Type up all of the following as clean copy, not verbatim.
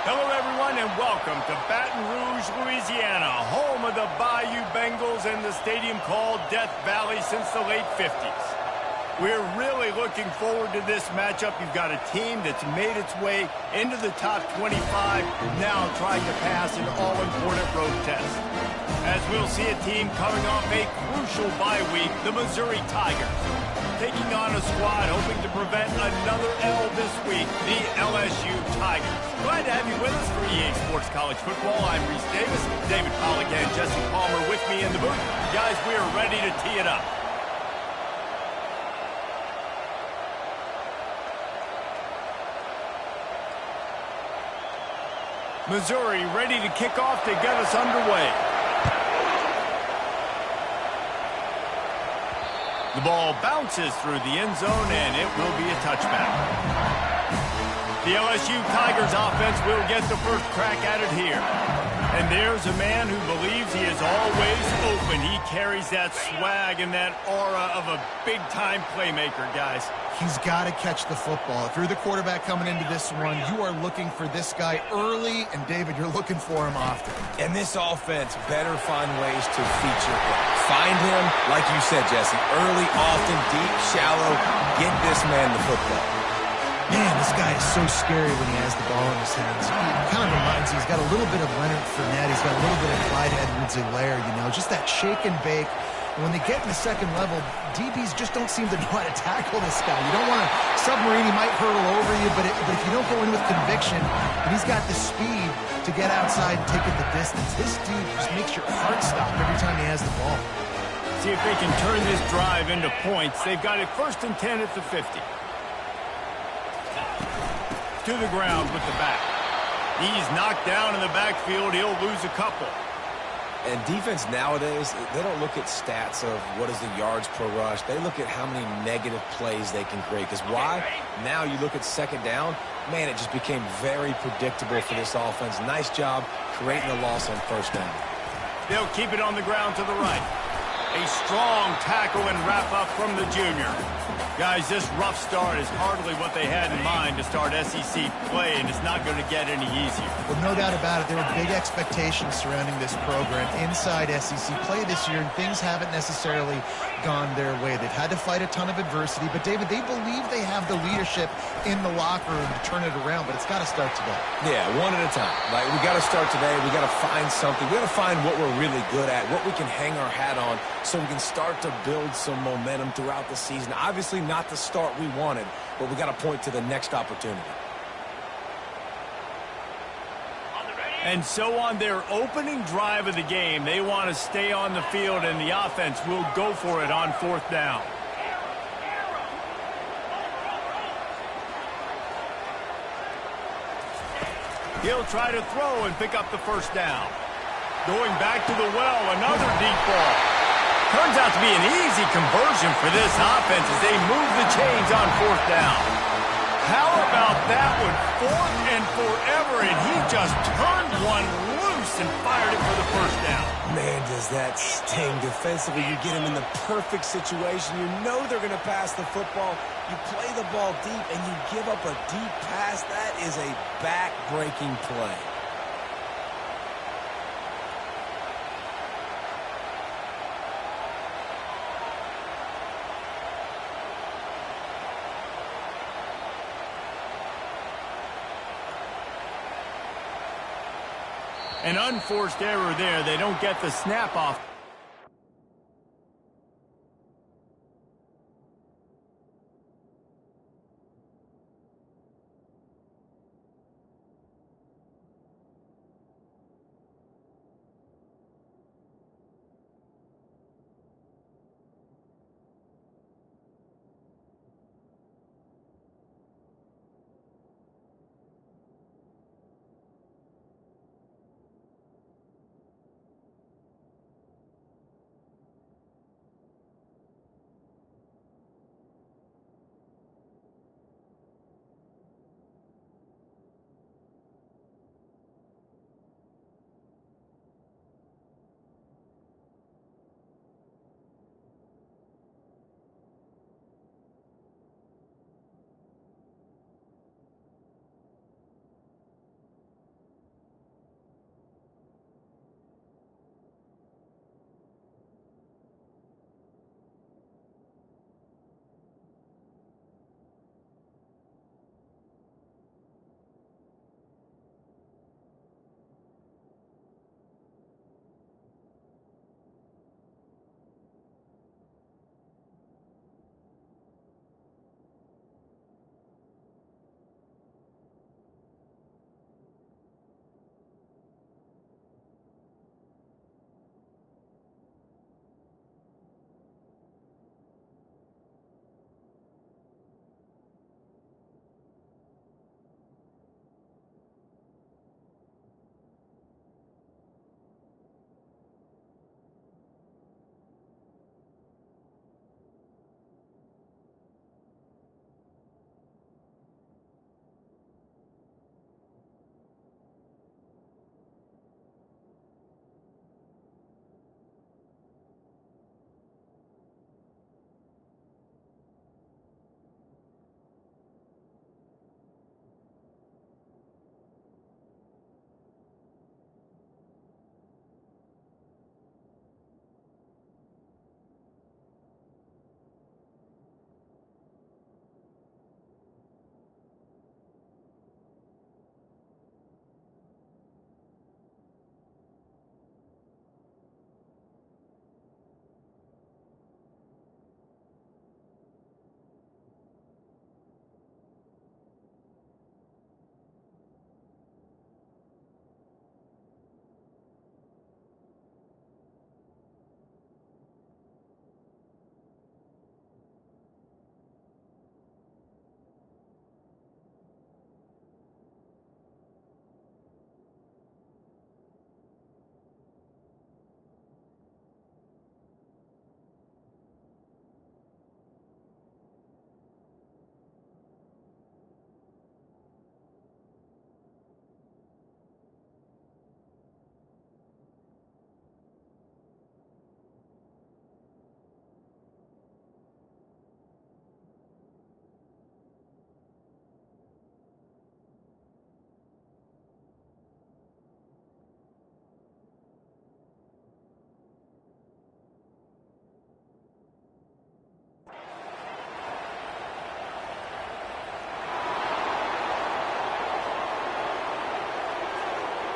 Hello, everyone, and welcome to Baton Rouge, Louisiana, home of the Bayou Bengals and the stadium called Death Valley since the late 50s. We're really looking forward to this matchup. You've got a team that's made its way into the top 25, now trying to pass an all-important road test. As we'll see a team coming off a crucial bye week, the Missouri Tigers, taking on a squad hoping to prevent another L this week, the LSU Tigers. Glad to have you with us for EA Sports College Football. I'm Reese Davis, David Pollack and Jesse Palmer with me in the booth. Guys, we are ready to tee it up. Missouri ready to kick off to get us underway. The ball bounces through the end zone, and it will be a touchback. The LSU Tigers offense will get the first crack at it here. And there's a man who believes he is always open. He carries that swag and that aura of a big-time playmaker, guys. He's got to catch the football. If you're the quarterback coming into this one, you are looking for this guy early, and David, you're looking for him often. And this offense better find ways to feature him. Find him, like you said, Jesse, early, often, deep, shallow. Get this man the football. Man, this guy is so scary when he has the ball in his hands. He kind of reminds me, he's got a little bit of Leonard Fournette. He's got a little bit of Clyde Edwards-Helaire, you know, just that shake and bake. And when they get in the second level, DBs just don't seem to know how to tackle this guy. You don't want to submarine, he might hurtle over you, but if you don't go in with conviction, and he's got the speed to get outside and take it the distance, this dude just makes your heart stop every time he has the ball. See if they can turn this drive into points. They've got it 1st and 10 at the 50. To the ground with the back. He's knocked down in the backfield. He'll lose a couple. And defense nowadays, they don't look at stats of what is the yards per rush. They look at how many negative plays they can create. Because why? Now you look at second down, man, it just became very predictable for this offense. Nice job creating the loss on 1st down. They'll keep it on the ground to the right. A strong tackle and wrap up from the junior. Guys, this rough start is hardly what they had in mind to start SEC play, and it's not going to get any easier. Well, no doubt about it. There were big expectations surrounding this program inside SEC play this year, and things haven't necessarily gone their way. They've had to fight a ton of adversity, but, David, they believe they have the leadership in the locker room to turn it around, but it's got to start today. Yeah, one at a time. Like, we got to start today. We got to find something. We got to find what we're really good at, what we can hang our hat on, so we can start to build some momentum throughout the season. Obviously not the start we wanted, but we got to point to the next opportunity. And so on their opening drive of the game, they want to stay on the field, and the offense will go for it on 4th down. He'll try to throw and pick up the 1st down. Going back to the well, another deep ball. Turns out to be an easy conversion for this offense as they move the chains on 4th down. How about that one? 4th and forever, and he just turned one loose and fired it for the 1st down. Man, does that sting defensively. You get him in the perfect situation. You know they're going to pass the football. You play the ball deep, and you give up a deep pass. That is a back-breaking play. An unforced error there. They don't get the snap off.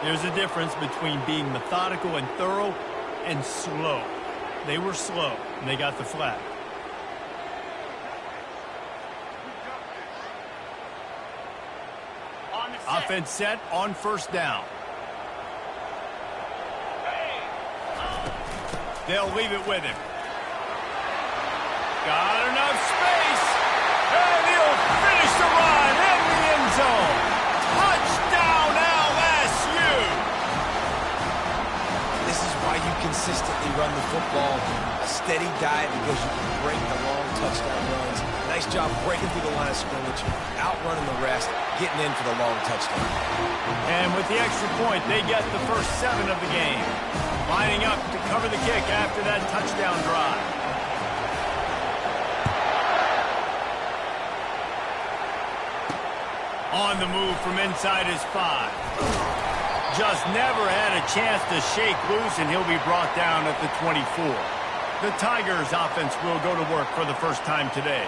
There's a difference between being methodical and thorough and slow. They were slow, and they got the flag. Offense set on first down. They'll leave it with him. Got enough space. And he'll finish the run in the end zone. Touchdown, LSU. This is why you consistently run the football. A steady diet because you can break the long touchdown runs. Nice job breaking through the line of scrimmage, outrunning the rest, getting in for the long touchdown. And with the extra point, they get the first 7 of the game. Lining up to cover the kick after that touchdown drive. On the move from inside his 5. Just never had a chance to shake loose, and he'll be brought down at the 24. The Tigers offense will go to work for the first time today.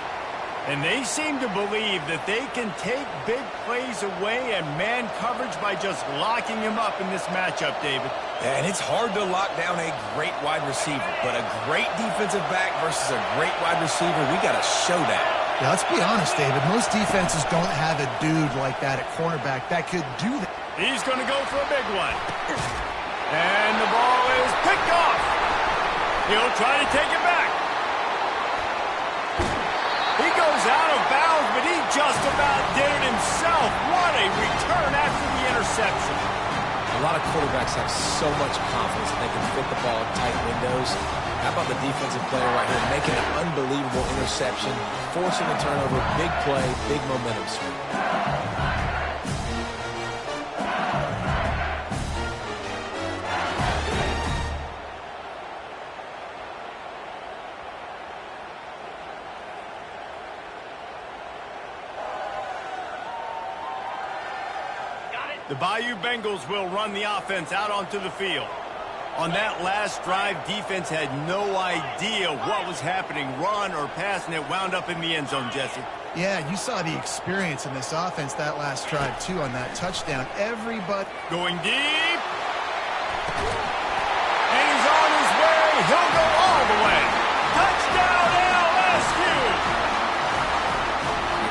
And they seem to believe that they can take big plays away and man coverage by just locking him up in this matchup, David. And it's hard to lock down a great wide receiver, but a great defensive back versus a great wide receiver, we got to show that. Yeah, let's be honest, David. Most defenses don't have a dude like that at cornerback that could do that. He's going to go for a big one. And the ball is picked off. He'll try to take it back. He goes out of bounds, but he just about did it himself. What a return after the interception. A lot of quarterbacks have so much confidence that they can fit the ball in tight windows. How about the defensive player right here making an unbelievable interception, forcing the turnover, big play, big momentum swing. The Bayou Bengals will run the offense out onto the field. On that last drive, defense had no idea what was happening, run or pass, and it wound up in the end zone, Jesse. Yeah, you saw the experience in this offense that last drive, too, on that touchdown. Everybody going deep. And he's on his way. He'll go all the way. Touchdown, LSU.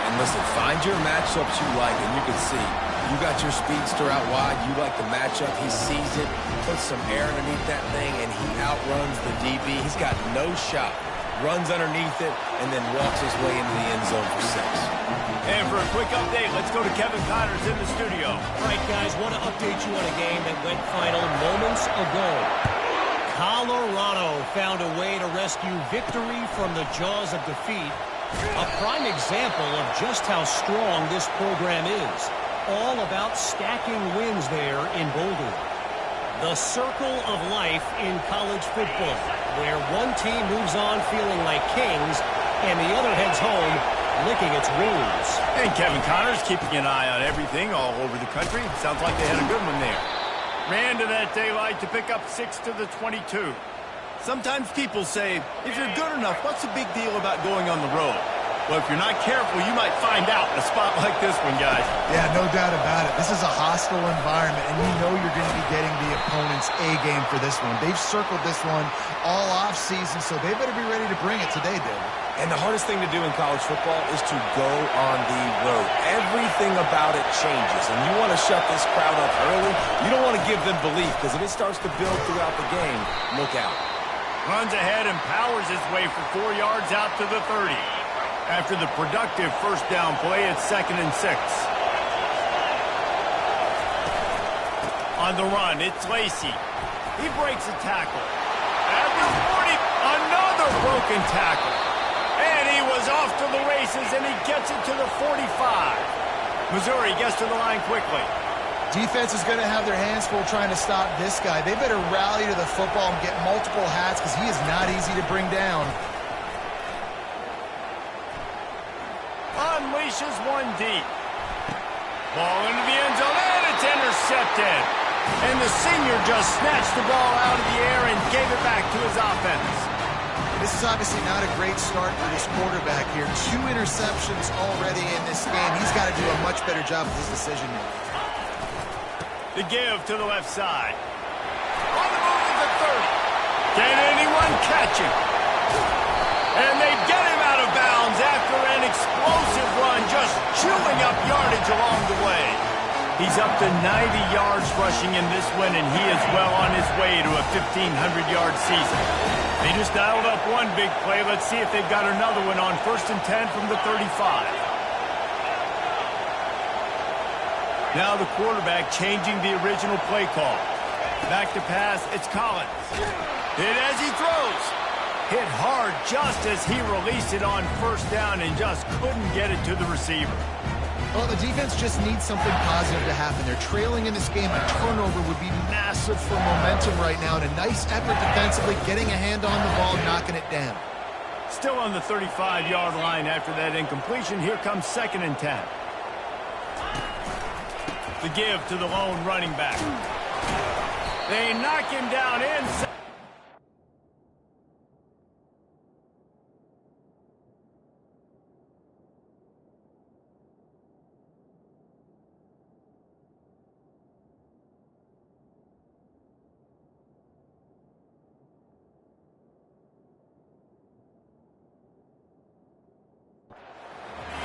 And listen, find your matchups you like, and you can see. You got your speedster out wide. You like the matchup. He sees it, puts some air underneath that thing, and he outruns the DB. He's got no shot. Runs underneath it, and then walks his way into the end zone for 6. And for a quick update, let's go to Kevin Connors in the studio. All right, guys, want to update you on a game that went final moments ago. Colorado found a way to rescue victory from the jaws of defeat. A prime example of just how strong this program is. All about stacking wins there in Boulder. The circle of life in college football, where one team moves on feeling like kings and the other heads home licking its wounds. And Kevin Connors keeping an eye on everything all over the country. Sounds like they had a good one there. Ran to that daylight to pick up 6 to the 22. Sometimes people say, if you're good enough, what's the big deal about going on the road? Well, if you're not careful, you might find out in a spot like this one, guys. Yeah, no doubt about it. This is a hostile environment, and you know you're going to be getting the opponent's A-game for this one. They've circled this one all off-season, so they better be ready to bring it today, David. And the hardest thing to do in college football is to go on the road. Everything about it changes, and you want to shut this crowd up early. You don't want to give them belief, because if it starts to build throughout the game, look out. Runs ahead and powers his way for 4 yards out to the 30. After the productive first down play, it's 2nd and 6. On the run, it's Lacey. He breaks a tackle. At the 40, another broken tackle. And he was off to the races, and he gets it to the 45. Missouri gets to the line quickly. Defense is going to have their hands full trying to stop this guy. They better rally to the football and get multiple hats because he is not easy to bring down. Unleashes one deep. Ball into the end zone, and it's intercepted. And the senior just snatched the ball out of the air and gave it back to his offense. This is obviously not a great start for this quarterback here. 2 interceptions already in this game. He's got to do a much better job with his decision making. The give to the left side. On the move to the 30. Can anyone catch him? And they get him out of bounds after an explosive run, just chewing up yardage along the way. He's up to 90 yards rushing in this win, and he is well on his way to a 1,500-yard season. They just dialed up one big play. Let's see if they've got another one on 1st and 10 from the 35. Now the quarterback changing the original play call. Back to pass, it's Collins. Hit as he throws. Hit hard just as he released it on 1st down and just couldn't get it to the receiver. Well, the defense just needs something positive to happen. They're trailing in this game. A turnover would be massive for momentum right now. And a nice effort defensively, getting a hand on the ball, knocking it down. Still on the 35-yard line after that incompletion. Here comes 2nd and 10. The give to the lone running back. They knock him down inside.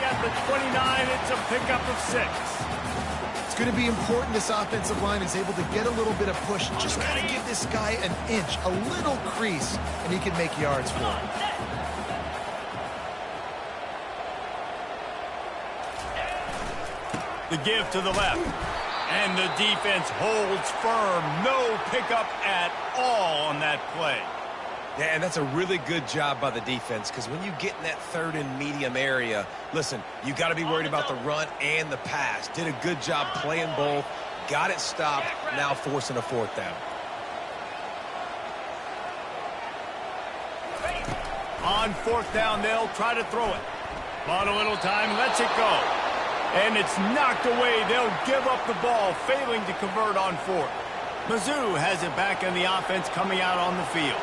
At the 29, it's a pickup of 6. It's going to be important this offensive line is able to get a little bit of push. Just got to give this guy an inch, a little crease, and he can make yards for him. The give to the left. And the defense holds firm. No pickup at all on that play. Yeah, and that's a really good job by the defense, because when you get in that 3rd and medium area, listen, you got to be worried about the run and the pass. Did a good job playing both, got it stopped, now forcing a 4th down. On 4th down, they'll try to throw it. Bought a little time, lets it go. And it's knocked away. They'll give up the ball, failing to convert on 4th. Mizzou has it back in the offense coming out on the field.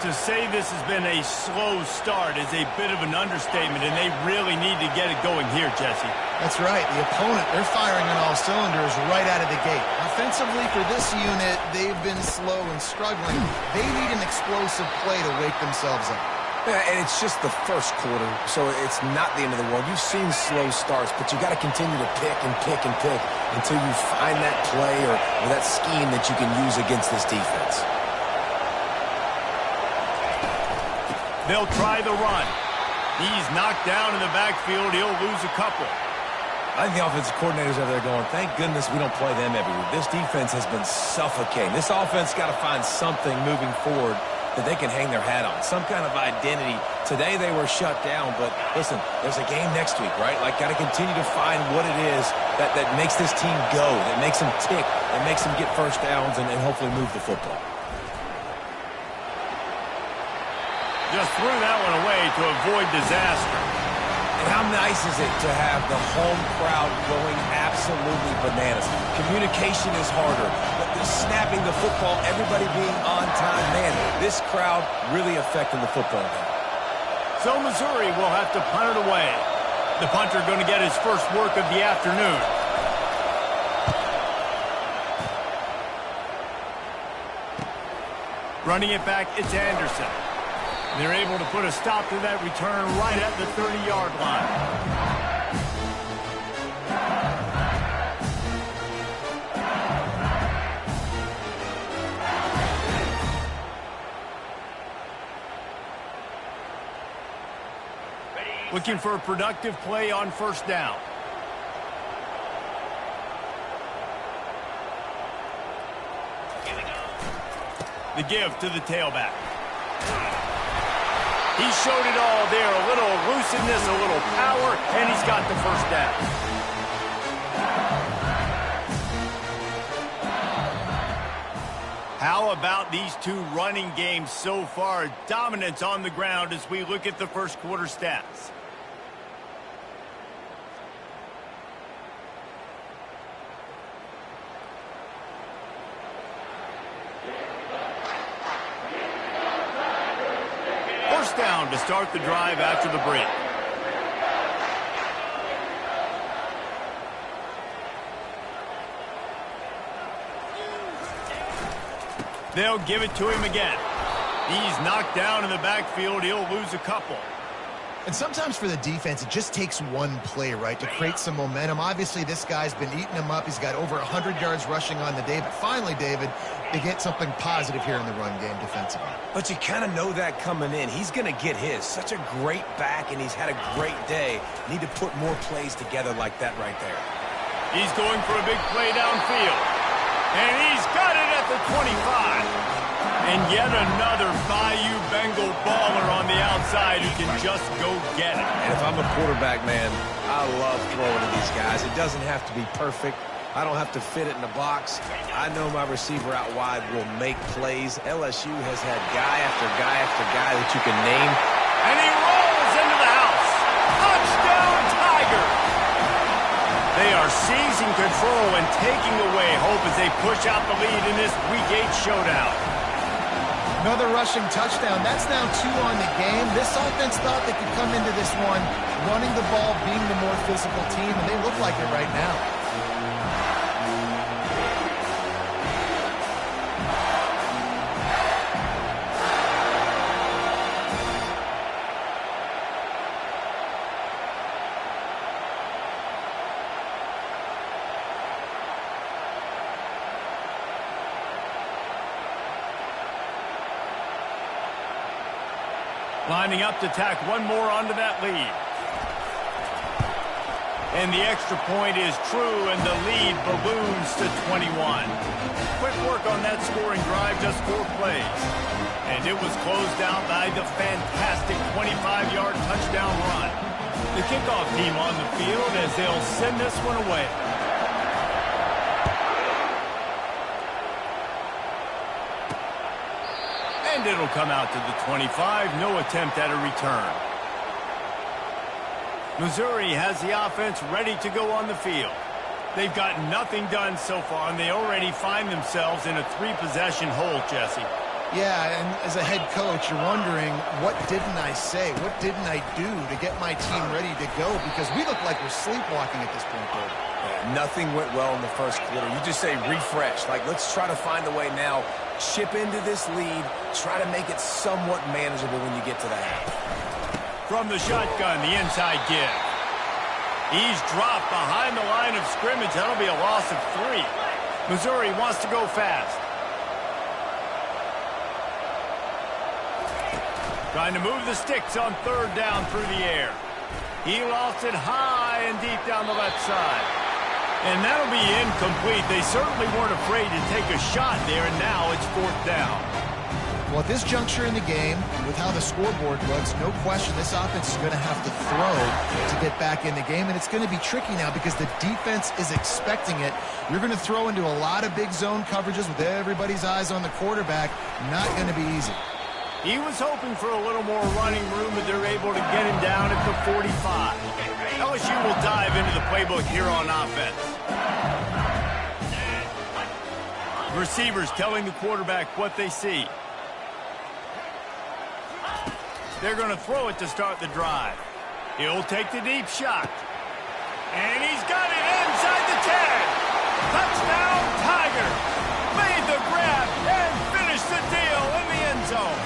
To say this has been a slow start is a bit of an understatement, and they really need to get it going here, Jesse. That's right. The opponent, they're firing on all cylinders right out of the gate. Offensively for this unit, they've been slow and struggling. They need an explosive play to wake themselves up. Yeah, and it's just the first quarter, so it's not the end of the world. You've seen slow starts, but you got to continue to pick and pick and pick until you find that play or that scheme that you can use against this defense. They'll try the run. He's knocked down in the backfield. He'll lose a couple. I think the offensive coordinators over there going, thank goodness we don't play them every week. This defense has been suffocating. This offense got to find something moving forward that they can hang their hat on, some kind of identity. Today they were shut down, but listen, there's a game next week, right? Like, got to continue to find what it is that makes this team go, that makes them tick, that makes them get 1st downs and hopefully move the football. Just threw that one away to avoid disaster. And how nice is it to have the home crowd going absolutely bananas? Communication is harder, but the snapping the football, everybody being on time, man, this crowd really affecting the football game. So Missouri will have to punt it away. The punter going to get his first work of the afternoon. Running it back, it's Anderson. They're able to put a stop to that return right at the 30-yard line. Looking for a productive play on 1st down. The give to the tailback. He showed it all there, a little elusiveness, a little power, and he's got the 1st down. How about these two running games so far? Dominance on the ground as we look at the 1st quarter stats. Down to start the drive after the break. They'll give it to him again. He's knocked down in the backfield. He'll lose a couple. And sometimes for the defense, it just takes one play, right, to create some momentum. Obviously, this guy's been eating them up. He's got over 100 yards rushing on the day. But finally, David, they get something positive here in the run game defensively. But you kind of know that coming in. He's going to get his. Such a great back, and he's had a great day. Need to put more plays together like that right there. He's going for a big play downfield. And he's got it at the 25. And yet another Bayou Bengal baller on the outside who can just go get it. And if I'm a quarterback, man, I love throwing to these guys. It doesn't have to be perfect. I don't have to fit it in the box. I know my receiver out wide will make plays. LSU has had guy after guy after guy that you can name. And he rolls into the house. Touchdown, Tiger! They are seizing control and taking away hope as they push out the lead in this Week 8 showdown. Another rushing touchdown. That's now 2 on the game. This offense thought they could come into this one running the ball, being the more physical team, and they look like it right now. Lining up to tack one more onto that lead. And the extra point is true, and the lead balloons to 21. Quick work on that scoring drive, just 4 plays. And it was closed out by the fantastic 25-yard touchdown run. The kickoff team on the field as they'll send this one away. And it'll come out to the 25. No attempt at a return. Missouri has the offense ready to go on the field. They've got nothing done so far, and they already find themselves in a 3-possession hole, Jesse. Yeah, and as a head coach, you're wondering, what didn't I say? What didn't I do to get my team ready to go? Because we look like we're sleepwalking at this point, Cole. Yeah, nothing went well in the first quarter. You just say refresh. Like, let's try to find a way now. Chip into this lead. Try to make it somewhat manageable when you get to the half. From the shotgun, the inside give. He's dropped behind the line of scrimmage. That'll be a loss of 3. Missouri wants to go fast. Trying to move the sticks on 3rd down through the air. He lost it high and deep down the left side. And that'll be incomplete. They certainly weren't afraid to take a shot there, and now it's 4th down. Well, at this juncture in the game, with how the scoreboard looks, no question this offense is going to have to throw to get back in the game, and it's going to be tricky now because the defense is expecting it. You're going to throw into a lot of big zone coverages with everybody's eyes on the quarterback. Not going to be easy. He was hoping for a little more running room, but they're able to get him down at the 45. LSU will dive into the playbook here on offense. Receivers telling the quarterback what they see. They're going to throw it to start the drive. He'll take the deep shot. And he's got it inside the 10. Touchdown, Tiger. Made the grab and finished the deal in the end zone.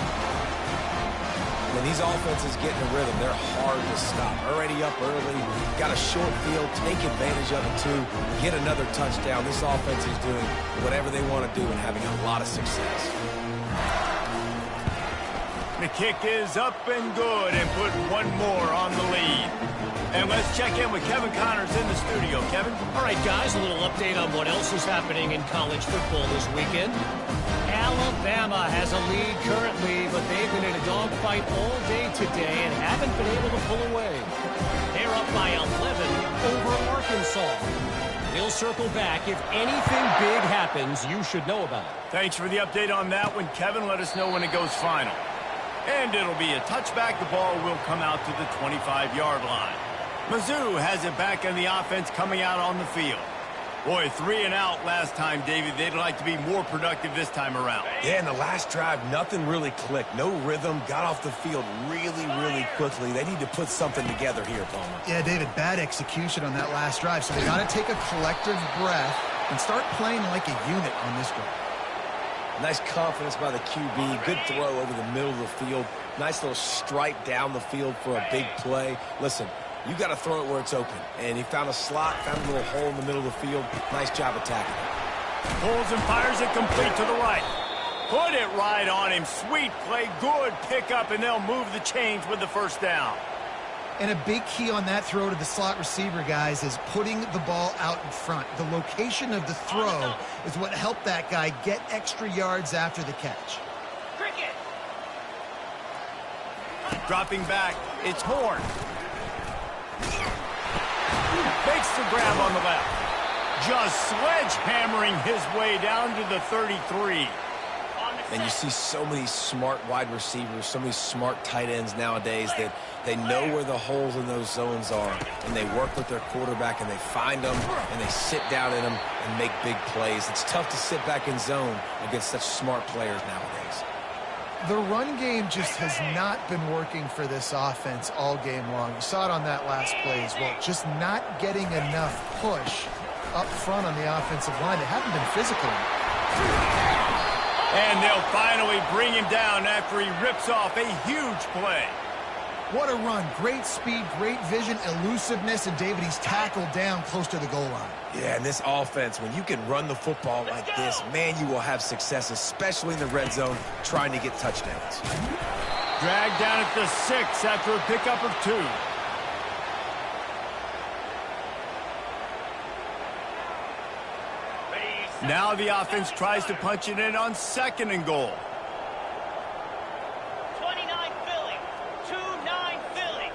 When these offenses get in a rhythm, they're hard to stop. Already up early, got a short field, take advantage of it too, get another touchdown. This offense is doing whatever they want to do and having a lot of success. The kick is up and good and put one more on the lead. And let's check in with Kevin Connors in the studio. Kevin? All right, guys, a little update on what else is happening in college football this weekend. Alabama has a lead currently, but they've been in a dogfight all day today and haven't been able to pull away. They're up by 11 over Arkansas. They'll circle back. If anything big happens, you should know about it. Thanks for the update on that one, Kevin. Let us know when it goes final. And it'll be a touchback. The ball will come out to the 25-yard line. Mizzou has it back in the offense coming out on the field. Boy, 3 and out last time, David. They'd like to be more productive this time around. Yeah, in the last drive, nothing really clicked. No rhythm. Got off the field really, really quickly. They need to put something together here, Palmer. Yeah, David, bad execution on that last drive. So they got to take a collective breath and start playing like a unit on this drive. Nice confidence by the QB. Good throw over the middle of the field. Nice little strike down the field for a big play. Listen, you got to throw it where it's open. And he found a slot, found a little hole in the middle of the field. Nice job attacking it. Pulls and fires it complete to the right. Put it right on him. Sweet play, good pickup, and they'll move the chains with the first down. And a big key on that throw to the slot receiver, guys, is putting the ball out in front. The location of the throw is what helped that guy get extra yards after the catch. Cricket. Dropping back, it's Horn. Makes the grab on the left. Just sledgehammering his way down to the 33. And you see so many smart wide receivers, so many smart tight ends nowadays that they know where the holes in those zones are, and they work with their quarterback, and they find them, and they sit down in them and make big plays. It's tough to sit back in zone against such smart players nowadays. The run game just has not been working for this offense all game long. You saw it on that last play as well. Just not getting enough push up front on the offensive line. They haven't been physical enough. And they'll finally bring him down after he rips off a huge play. What a run. Great speed, great vision, elusiveness, and David, he's tackled down close to the goal line. Yeah, and this offense, when you can run the football like this, man, you will have success, especially in the red zone, trying to get touchdowns. Dragged down at the 6 after a pickup of 2. Now the offense tries to punch it in on 2nd and goal. 29 Philly. 2-9 Philly.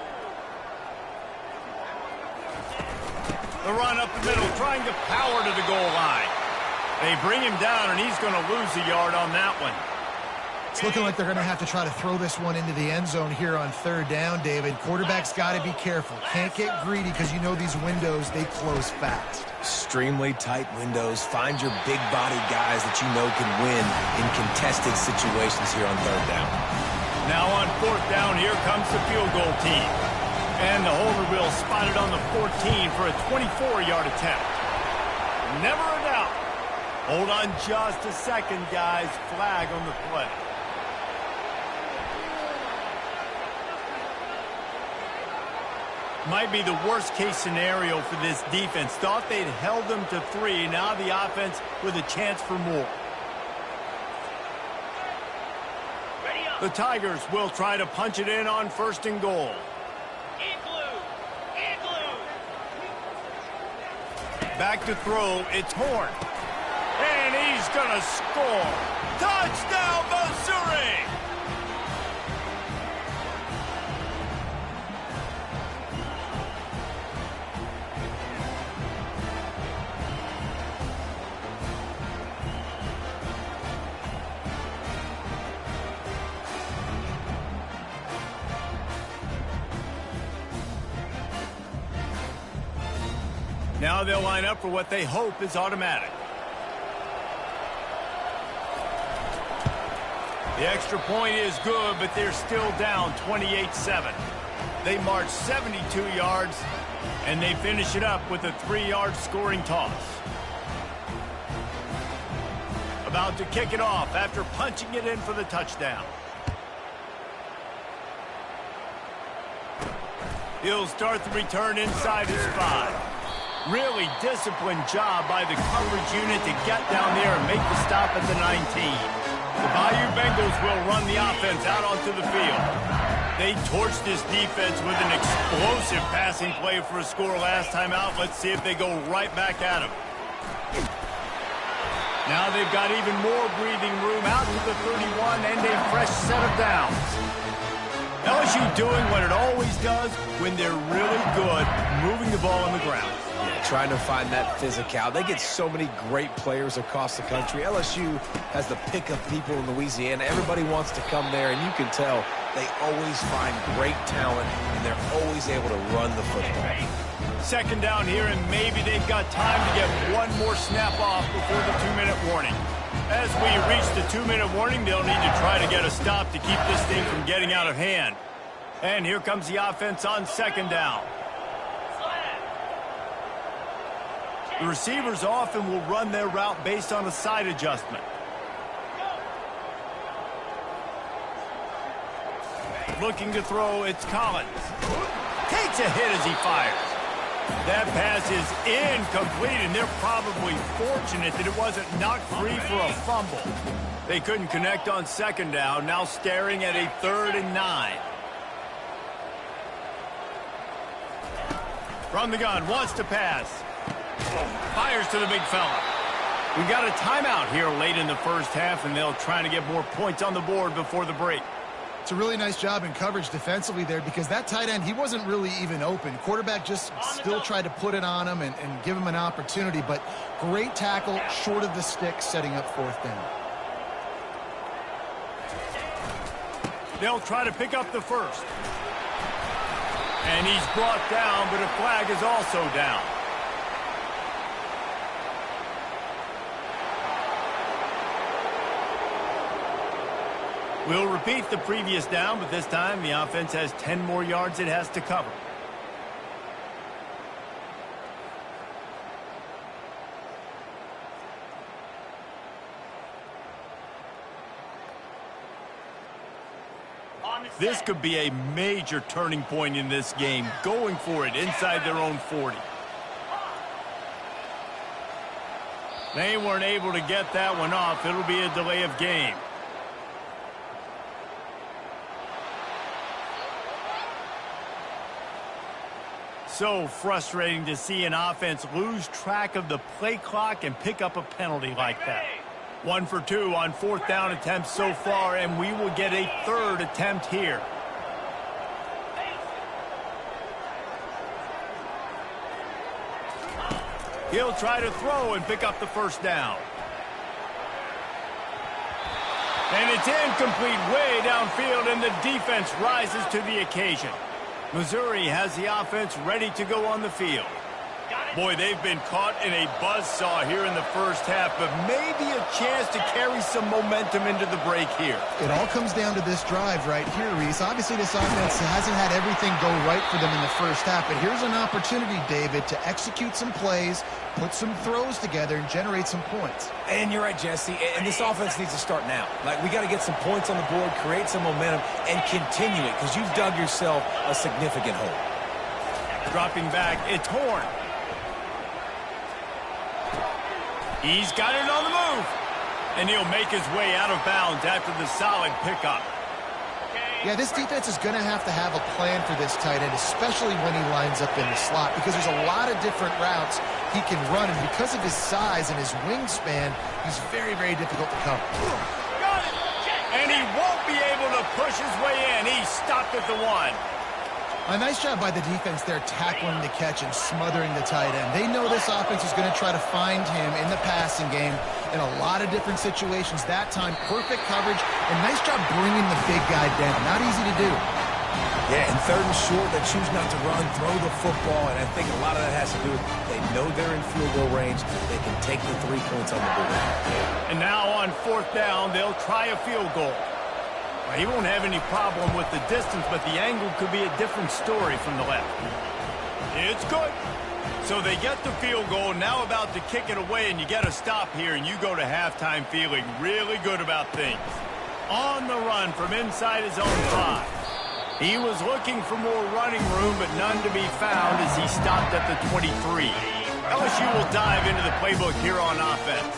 The run up the middle, trying to power to the goal line. They bring him down, and he's going to lose a yard on that one. It's looking like they're going to have to try to throw this one into the end zone here on 3rd down, David. Quarterback's got to be careful. Can't get greedy because you know these windows, they close fast. Extremely tight windows. Find your big-bodied guys that you know can win in contested situations here on 3rd down. Now on 4th down, here comes the field goal team. And the holder will spot it on the 14 for a 24-yard attempt. Never a doubt. Hold on just a second, guys. Flag on the play. Might be the worst-case scenario for this defense. Thought they'd held them to 3. Now the offense with a chance for more. The Tigers will try to punch it in on 1st and goal. Back to throw, it's Horn. And he's going to score. Touchdown, Missouri! Now they'll line up for what they hope is automatic. The extra point is good, but they're still down 28-7. They march 72 yards, and they finish it up with a 3-yard scoring toss. About to kick it off after punching it in for the touchdown. He'll start the return inside his 5. Really disciplined job by the coverage unit to get down there and make the stop at the 19. The Bayou Bengals will run the offense out onto the field. They torched this defense with an explosive passing play for a score last time out. Let's see if they go right back at him. Now they've got even more breathing room out to the 31 and a fresh set of downs. LSU doing what it always does when they're really good, moving the ball on the ground. Yeah, trying to find that physical. They get so many great players across the country. LSU has the pick of people in Louisiana. Everybody wants to come there, and you can tell they always find great talent, and they're always able to run the football. 2nd down here, and maybe they've got time to get one more snap off before the 2-minute warning. As we reach the 2-minute warning, they'll need to try to get a stop to keep this thing from getting out of hand. And here comes the offense on 2nd down. The receivers often will run their route based on a side adjustment. looking to throw. It's Collins. Takes a hit as he fires. That pass is incomplete, and they're probably fortunate that it wasn't knocked free for a fumble. They couldn't connect on second down, now staring at a 3rd and 9. From the gun, wants to pass. Fires to the big fella. We got a timeout here late in the first half, and they'll try to get more points on the board before the break. It's a really nice job in coverage defensively there because that tight end, he wasn't really even open. Quarterback just still tried to put it on him and give him an opportunity, but great tackle short of the stick setting up 4th down. They'll try to pick up the first. And he's brought down, but a flag is also down. We'll repeat the previous down, but this time the offense has 10 more yards it has to cover. This could be a major turning point in this game, going for it inside their own 40. They weren't able to get that one off. It'll be a delay of game. So frustrating to see an offense lose track of the play clock and pick up a penalty like that. 1 for 2 on 4th down attempts so far, and we will get a 3rd attempt here. He'll try to throw and pick up the first down. And it's incomplete way downfield, and the defense rises to the occasion. Missouri has the offense ready to go on the field. Boy, they've been caught in a buzzsaw here in the first half, but maybe a chance to carry some momentum into the break here. It all comes down to this drive right here, Reese. Obviously, this offense hasn't had everything go right for them in the first half, but here's an opportunity, David, to execute some plays, put some throws together, and generate some points. And you're right, Jesse, and this offense needs to start now. Like, we got to get some points on the board, create some momentum, and continue it, because you've dug yourself a significant hole. Dropping back, it's Horn. He's got it on the move. And he'll make his way out of bounds after the solid pickup. Yeah, this defense is going to have a plan for this tight end, especially when he lines up in the slot, because there's a lot of different routes he can run, and because of his size and his wingspan, he's very, very difficult to cover. Got it. And he won't be able to push his way in. He stopped at the 1. A nice job by the defense there tackling the catch and smothering the tight end. They know this offense is going to try to find him in the passing game in a lot of different situations. That time, perfect coverage, and nice job bringing the big guy down. Not easy to do. Yeah, and 3rd and short, they choose not to run, throw the football, and I think a lot of that has to do with they know they're in field goal range. They can take the 3 points on the board. And now on 4th down, they'll try a field goal. He won't have any problem with the distance, but the angle could be a different story from the left. It's good. So they get the field goal, now about to kick it away, and you get a stop here, and you go to halftime feeling really good about things. On the run from inside his own 5. He was looking for more running room, but none to be found as he stopped at the 23. LSU will dive into the playbook here on offense.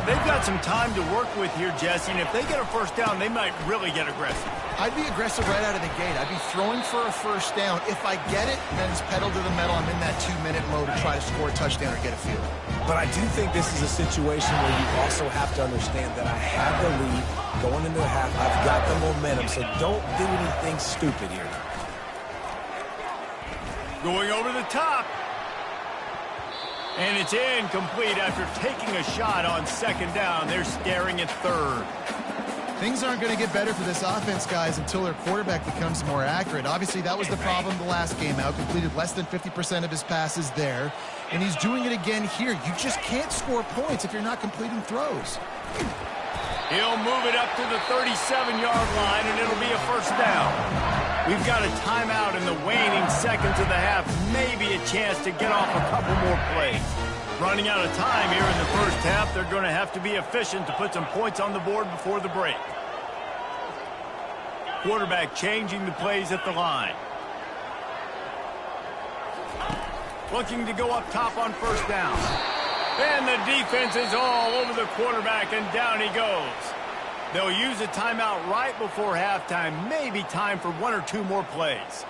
They've got some time to work with here, Jesse, and if they get a first down, they might really get aggressive. I'd be aggressive right out of the gate. I'd be throwing for a first down. If I get it, then it's pedal to the metal. I'm in that 2-minute mode to try to score a touchdown or get a field. But I do think this is a situation where you also have to understand that I have the lead going into the half. I've got the momentum, so don't do anything stupid here. Going over the top. And it's incomplete after taking a shot on 2nd down. They're staring at 3rd. Things aren't going to get better for this offense, guys, until their quarterback becomes more accurate. Obviously, that was the problem the last game out. Completed less than 50% of his passes there. And he's doing it again here. You just can't score points if you're not completing throws. He'll move it up to the 37-yard line, and it'll be a first down. We've got a timeout in the waning seconds of the half. Maybe a chance to get off a couple more plays. Running out of time here in the first half. They're going to have to be efficient to put some points on the board before the break. Quarterback changing the plays at the line. Looking to go up top on first down. And the defense is all over the quarterback, and down he goes. They'll use a timeout right before halftime. Maybe time for one or two more plays.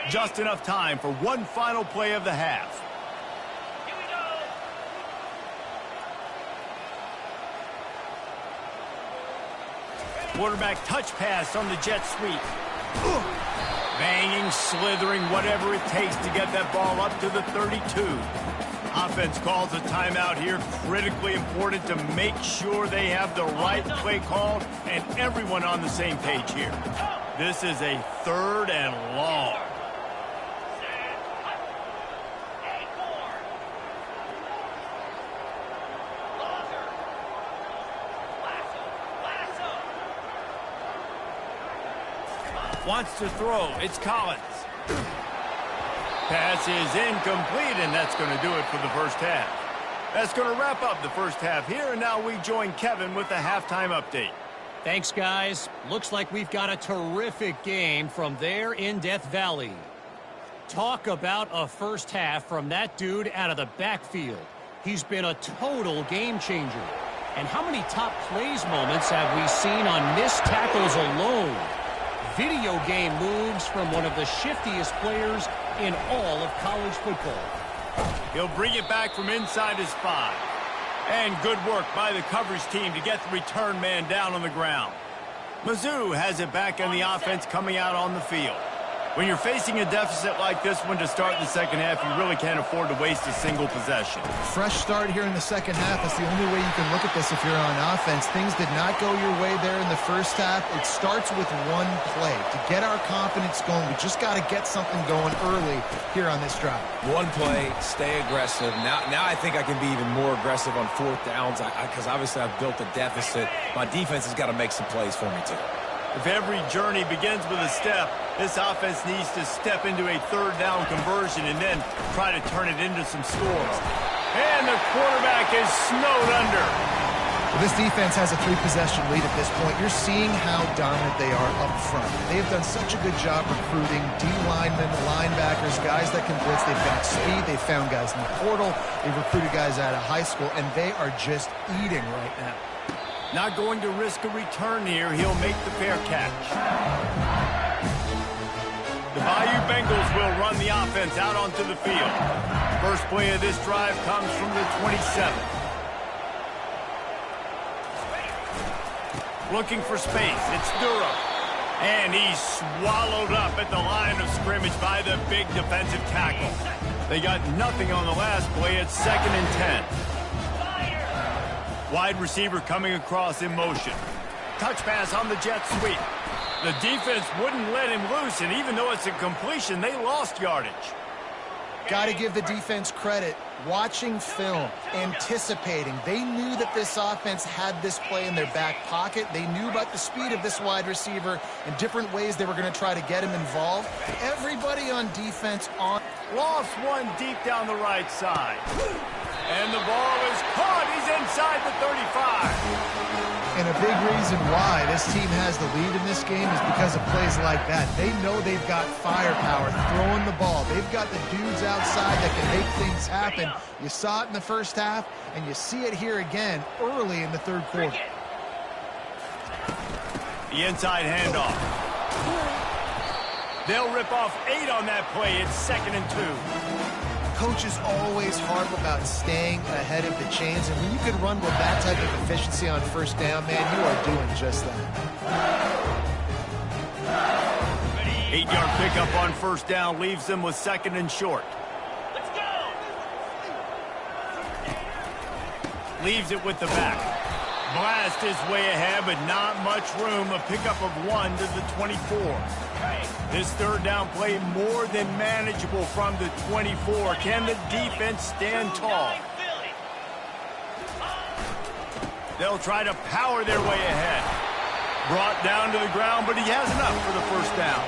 Just enough time for one final play of the half. Here we go. Quarterback touch pass on the jet sweep. Banging, slithering, whatever it takes to get that ball up to the 32. Offense calls a timeout here. Critically important to make sure they have the right play called and everyone on the same page here. This is a 3rd and long. Wants to throw. It's Collins. Pass is incomplete, and that's going to do it for the first half. That's going to wrap up the first half here, and now we join Kevin with the halftime update. Thanks, guys. Looks like we've got a terrific game from there in Death Valley. Talk about a first half from that dude out of the backfield. He's been a total game changer. And how many top plays moments have we seen on missed tackles alone? Video game moves from one of the shiftiest players in all of college football. He'll bring it back from inside his 5. And good work by the coverage team to get the return man down on the ground. Mizzou has it back on the offense coming out on the field. When you're facing a deficit like this one to start the second half, you really can't afford to waste a single possession. Fresh start here in the second half. That's the only way you can look at this if you're on offense. Things did not go your way there in the first half. It starts with one play. To get our confidence going, we just got to get something going early here on this drive. One play, stay aggressive. Now I think I can be even more aggressive on 4th downs because obviously I've built a deficit. My defense has got to make some plays for me too. If every journey begins with a step, this offense needs to step into a 3rd down conversion and then try to turn it into some scores. And the quarterback is snowed under. Well, this defense has a 3-possession lead at this point. You're seeing how dominant they are up front. They have done such a good job recruiting D-linemen, linebackers, guys that can blitz. They've got speed. They've found guys in the portal. They've recruited guys out of high school, and they are just eating right now. Not going to risk a return here. He'll make the fair catch. The Bayou Bengals will run the offense out onto the field. First play of this drive comes from the 27. Looking for space. It's Durham. And he's swallowed up at the line of scrimmage by the big defensive tackle. They got nothing on the last play. It's 2nd and 10. Wide receiver coming across in motion. Touch pass on the jet sweep. The defense wouldn't let him loose, and even though it's a completion, they lost yardage. Got to give the defense credit. Watching film, anticipating. They knew that this offense had this play in their back pocket. They knew about the speed of this wide receiver and different ways they were going to try to get him involved. Everybody on defense on. Lost one deep down the right side. And the ball is caught. He's inside the 35. And a big reason why this team has the lead in this game is because of plays like that. They know they've got firepower throwing the ball. They've got the dudes outside that can make things happen. You saw it in the first half, and you see it here again early in the 3rd quarter. The inside handoff. They'll rip off 8 on that play. It's 2nd and 2. Coaches always harp about staying ahead of the chains, and when you can run with that type of efficiency on first down, man, you are doing just that. 8-yard pickup on first down leaves them with 2nd and short. Let's go. Leaves it with the back. Blast his way ahead, but not much room. A pickup of 1 to the 24. This 3rd down play more than manageable from the 24. Can the defense stand tall? They'll try to power their way ahead. Brought down to the ground, but he has enough for the first down.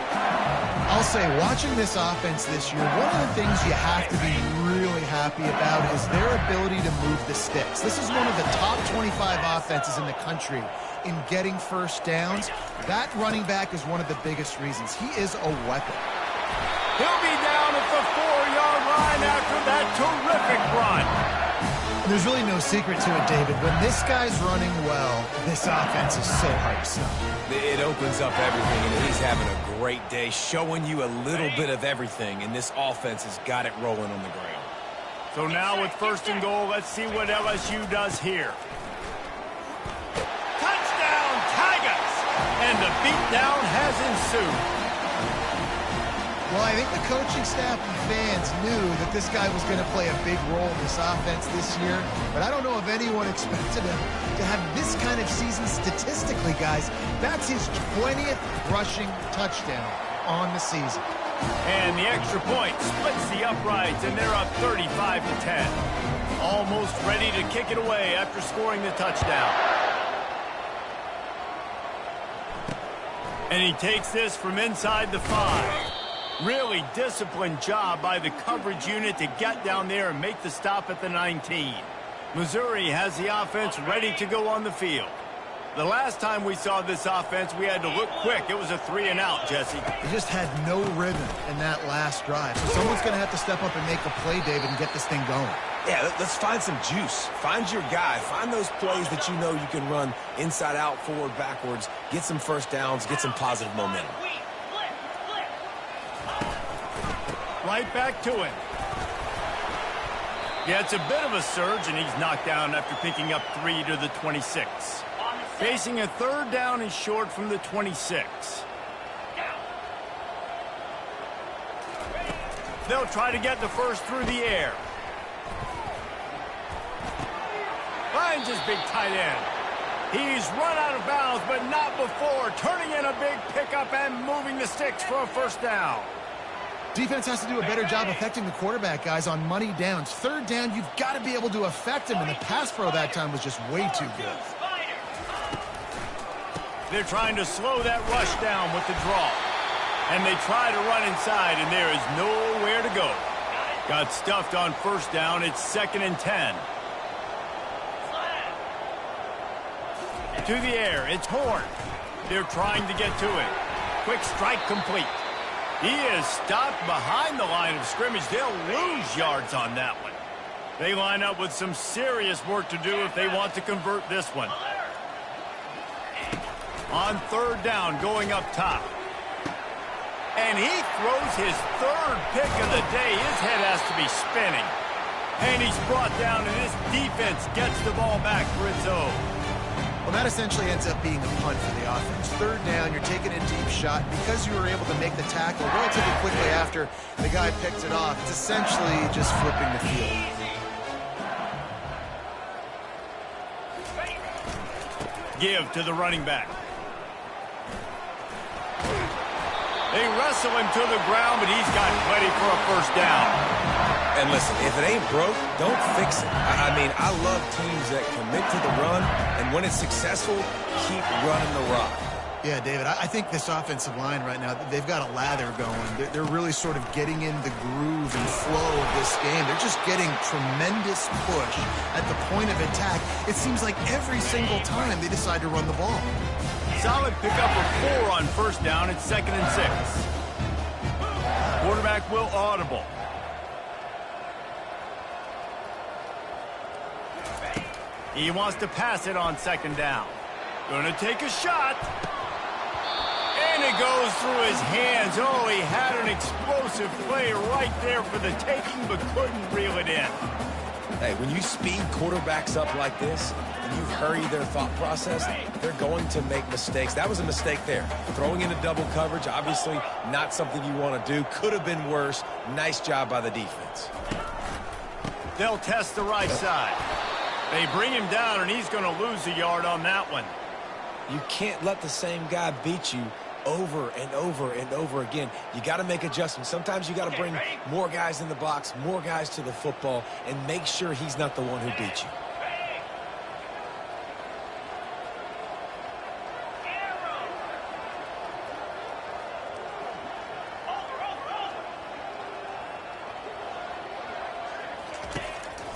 I'll say, watching this offense this year, one of the things you have to be really happy about is their ability to move the sticks. This is one of the top 25 offenses in the country in getting first downs. That running back is one of the biggest reasons. He is a weapon. He'll be down at the 4-yard line after that terrific run. There's really no secret to it, David. When this guy's running well, this offense is so hard to stop. It opens up everything, and he's having a great day, showing you a little bit of everything, and this offense has got it rolling on the ground. So now with 1st and goal, let's see what LSU does here. Touchdown, Tigers! And the beatdown has ensued. Well, I think the coaching staff and fans knew that this guy was going to play a big role in this offense this year, but I don't know if anyone expected him to have this kind of season statistically, guys. That's his 20th rushing touchdown on the season. And the extra point splits the uprights, and they're up 35-10. Almost ready to kick it away after scoring the touchdown. And he takes this from inside the 5. Really disciplined job by the coverage unit to get down there and make the stop at the 19. Missouri has the offense ready to go on the field. The last time we saw this offense, we had to look quick. It was a 3-and-out, Jesse. They just had no rhythm in that last drive. So someone's going to have to step up and make a play, David, and get this thing going. Yeah, let's find some juice. Find your guy. Find those plays that you know you can run inside out, forward, backwards. Get some first downs. Get some positive momentum. Right back to him. Yeah, it's a bit of a surge, and he's knocked down after picking up 3 to the 26. Facing a 3rd down and short from the 26. They'll try to get the first through the air. Finds his big tight end. He's run out of bounds, but not before. Turning in a big pickup and moving the sticks for a 1st down. Defense has to do a better job affecting the quarterback, guys, on money downs. 3rd down, you've got to be able to affect him, and the pass pro that time was just way too good. They're trying to slow that rush down with the draw. And they try to run inside, and there is nowhere to go. Got stuffed on 1st down. It's 2nd and 10. To the air, it's Horn. They're trying to get to it. Quick strike complete. He is stopped behind the line of scrimmage. They'll lose yards on that one. They line up with some serious work to do if they want to convert this one. On 3rd down, going up top. And he throws his 3rd pick of the day. His head has to be spinning. And he's brought down, and this defense gets the ball back for its own. Well, that essentially ends up being a punt for the offense. 3rd down, you're taking a deep shot. Because you were able to make the tackle relatively quickly after the guy picked it off, it's essentially just flipping the field. Give to the running back. They wrestle him to the ground, but he's got plenty for a 1st down. And listen, if it ain't broke, don't fix it. I mean, I love teams that commit to the run, and when it's successful, keep running the rock. Yeah, David, I think this offensive line right now, they've got a lather going. They're really sort of getting in the groove and flow of this game. They're just getting tremendous push at the point of attack. It seems like every single time they decide to run the ball. Solid pickup of 4 on 1st down. It's 2nd and 6. Quarterback will audible. He wants to pass it on 2nd down. Gonna take a shot. And it goes through his hands. Oh, he had an explosive play right there for the taking, but couldn't reel it in. Hey, when you speed quarterbacks up like this, and you hurry their thought process, they're going to make mistakes. That was a mistake there. Throwing into double coverage, obviously not something you want to do. Could have been worse. Nice job by the defense. They'll test the right side. They bring him down, and he's going to lose a yard on that one. You can't let the same guy beat you over and over and over again. You got to make adjustments. Sometimes you got to bring more guys in the box, more guys to the football, and make sure he's not the one who beat you.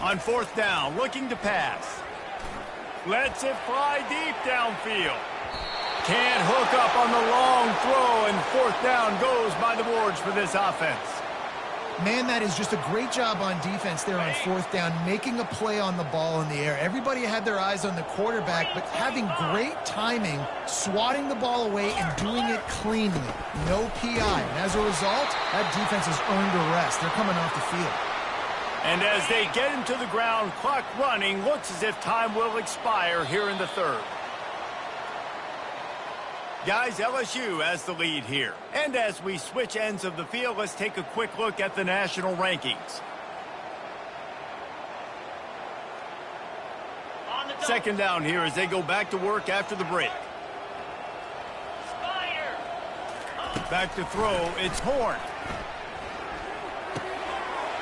On fourth down, looking to pass. Lets it fly deep downfield. Can't hook up on the long throw, and fourth down goes by the boards for this offense. Man, that is just a great job on defense there on fourth down, making a play on the ball in the air. Everybody had their eyes on the quarterback, but having great timing, swatting the ball away, and doing it cleanly. No PI. And as a result, that defense has earned a rest. They're coming off the field. And as they get him to the ground, clock running, looks as if time will expire here in the third. Guys, LSU has the lead here. And as we switch ends of the field, let's take a quick look at the national rankings. Second down here as they go back to work after the break. Back to throw, it's Horn.